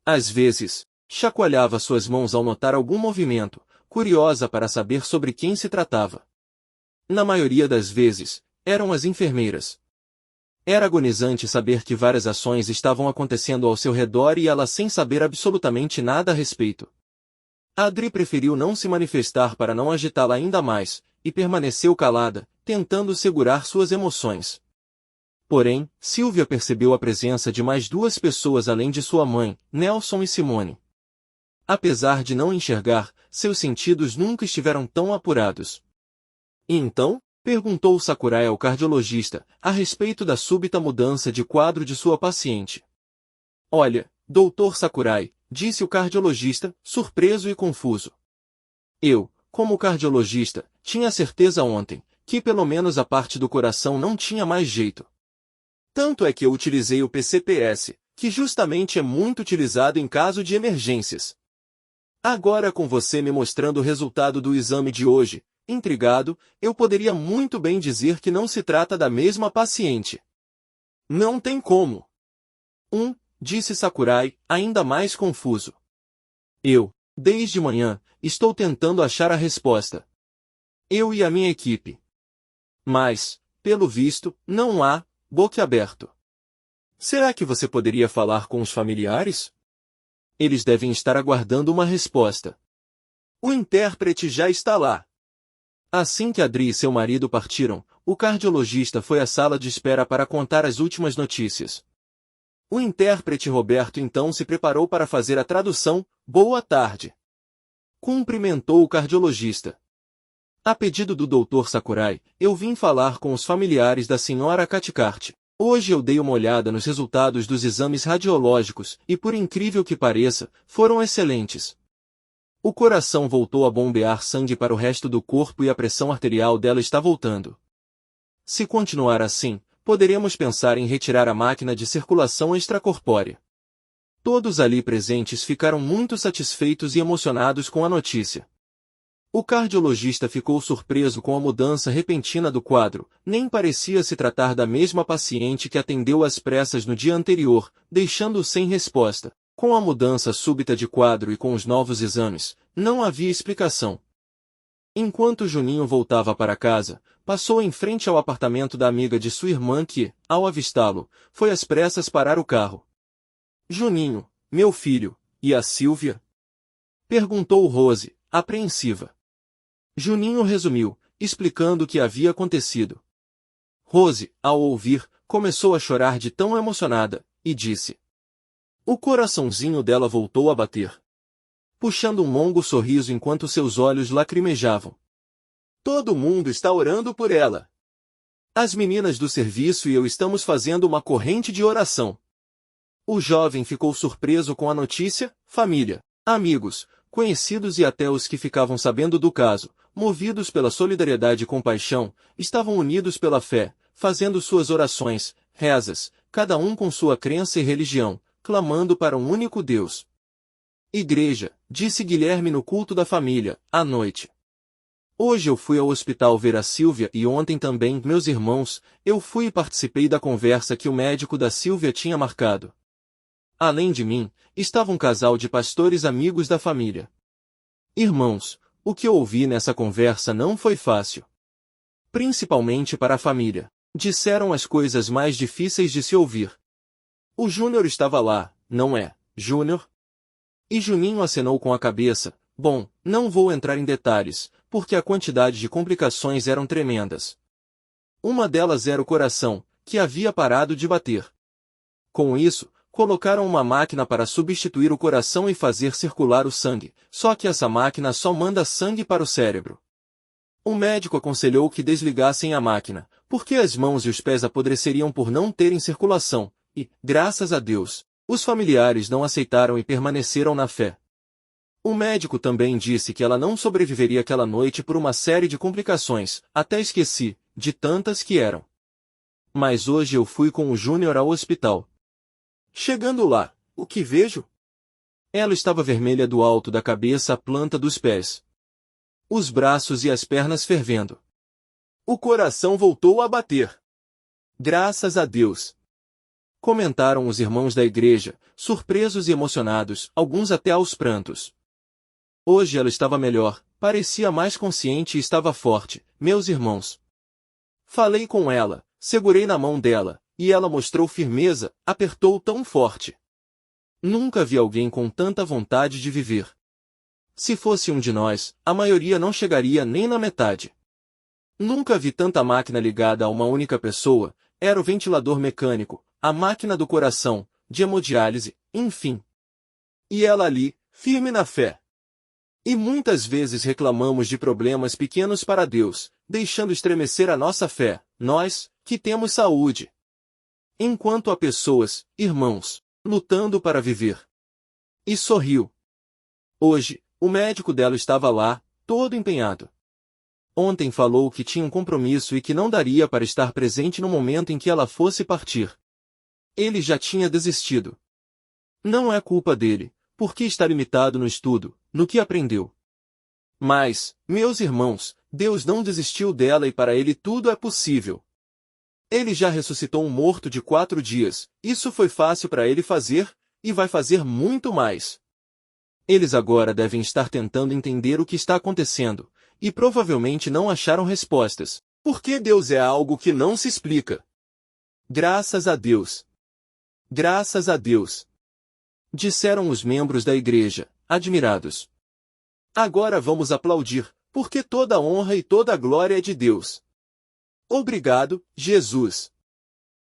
Às vezes, chacoalhava suas mãos ao notar algum movimento, curiosa para saber sobre quem se tratava. Na maioria das vezes, eram as enfermeiras. Era agonizante saber que várias ações estavam acontecendo ao seu redor e ela sem saber absolutamente nada a respeito. Adri preferiu não se manifestar para não agitá-la ainda mais, e permaneceu calada, tentando segurar suas emoções. Porém, Silvia percebeu a presença de mais duas pessoas além de sua mãe, Nelson e Simone. Apesar de não enxergar, seus sentidos nunca estiveram tão apurados. E então? Perguntou Sakurai ao cardiologista, a respeito da súbita mudança de quadro de sua paciente. Olha, Dr. Sakurai, disse o cardiologista, surpreso e confuso. Eu, como cardiologista, tinha certeza ontem, que pelo menos a parte do coração não tinha mais jeito. Tanto é que eu utilizei o PCPS, que justamente é muito utilizado em caso de emergências. Agora com você me mostrando o resultado do exame de hoje, intrigado, eu poderia muito bem dizer que não se trata da mesma paciente. Não tem como. Disse Sakurai, ainda mais confuso. Eu, desde manhã, estou tentando achar a resposta. Eu e a minha equipe. Mas, pelo visto, não há, boquiaberto. Será que você poderia falar com os familiares? Eles devem estar aguardando uma resposta. O intérprete já está lá. Assim que Adri e seu marido partiram, o cardiologista foi à sala de espera para contar as últimas notícias. O intérprete Roberto então se preparou para fazer a tradução. Boa tarde. Cumprimentou o cardiologista. A pedido do Dr. Sakurai, eu vim falar com os familiares da senhora Cathcart. Hoje eu dei uma olhada nos resultados dos exames radiológicos e, por incrível que pareça, foram excelentes. O coração voltou a bombear sangue para o resto do corpo e a pressão arterial dela está voltando. Se continuar assim, poderemos pensar em retirar a máquina de circulação extracorpórea. Todos ali presentes ficaram muito satisfeitos e emocionados com a notícia. O cardiologista ficou surpreso com a mudança repentina do quadro, nem parecia se tratar da mesma paciente que atendeu às pressas no dia anterior, deixando-o sem resposta. Com a mudança súbita de quadro e com os novos exames, não havia explicação. Enquanto Juninho voltava para casa, passou em frente ao apartamento da amiga de sua irmã que, ao avistá-lo, foi às pressas parar o carro. Juninho, meu filho, e a Sílvia? Perguntou Rose, apreensiva. Juninho resumiu, explicando o que havia acontecido. Rose, ao ouvir, começou a chorar de tão emocionada, e disse. O coraçãozinho dela voltou a bater, puxando um longo sorriso enquanto seus olhos lacrimejavam. Todo mundo está orando por ela. As meninas do serviço e eu estamos fazendo uma corrente de oração. O jovem ficou surpreso com a notícia, família, amigos, conhecidos e até os que ficavam sabendo do caso, movidos pela solidariedade e compaixão, estavam unidos pela fé, fazendo suas orações, rezas, cada um com sua crença e religião, clamando para um único Deus. Igreja, disse Guilherme no culto da família, à noite. Hoje eu fui ao hospital ver a Sílvia e ontem também, meus irmãos, eu fui e participei da conversa que o médico da Sílvia tinha marcado. Além de mim, estava um casal de pastores amigos da família. Irmãos, o que eu ouvi nessa conversa não foi fácil. Principalmente para a família. Disseram as coisas mais difíceis de se ouvir. O Júnior estava lá, não é, Júnior? E Juninho acenou com a cabeça. Bom, não vou entrar em detalhes, porque a quantidade de complicações eram tremendas. Uma delas era o coração, que havia parado de bater. Com isso, colocaram uma máquina para substituir o coração e fazer circular o sangue, só que essa máquina só manda sangue para o cérebro. O médico aconselhou que desligassem a máquina, porque as mãos e os pés apodreceriam por não terem circulação, e, graças a Deus, os familiares não aceitaram e permaneceram na fé. O médico também disse que ela não sobreviveria aquela noite por uma série de complicações, até esqueci, de tantas que eram. Mas hoje eu fui com o Júnior ao hospital. Chegando lá, o que vejo? Ela estava vermelha do alto da cabeça à planta dos pés. Os braços e as pernas fervendo. O coração voltou a bater. Graças a Deus! Comentaram os irmãos da igreja, surpresos e emocionados, alguns até aos prantos. Hoje ela estava melhor, parecia mais consciente e estava forte, meus irmãos. Falei com ela, segurei na mão dela, e ela mostrou firmeza, apertou tão forte. Nunca vi alguém com tanta vontade de viver. Se fosse um de nós, a maioria não chegaria nem na metade. Nunca vi tanta máquina ligada a uma única pessoa, era o ventilador mecânico, a máquina do coração, de hemodiálise, enfim. E ela ali, firme na fé. E muitas vezes reclamamos de problemas pequenos para Deus, deixando estremecer a nossa fé, nós, que temos saúde. Enquanto há pessoas, irmãos, lutando para viver. E sorriu. Hoje, o médico dela estava lá, todo empenhado. Ontem falou que tinha um compromisso e que não daria para estar presente no momento em que ela fosse partir. Ele já tinha desistido. Não é culpa dele, porque está limitado no estudo, no que aprendeu. Mas, meus irmãos, Deus não desistiu dela e para ele tudo é possível. Ele já ressuscitou um morto de 4 dias, isso foi fácil para ele fazer, e vai fazer muito mais. Eles agora devem estar tentando entender o que está acontecendo, e provavelmente não acharam respostas, porque Deus é algo que não se explica. Graças a Deus. Graças a Deus. Disseram os membros da igreja, admirados. Agora vamos aplaudir, porque toda a honra e toda a glória é de Deus. Obrigado, Jesus.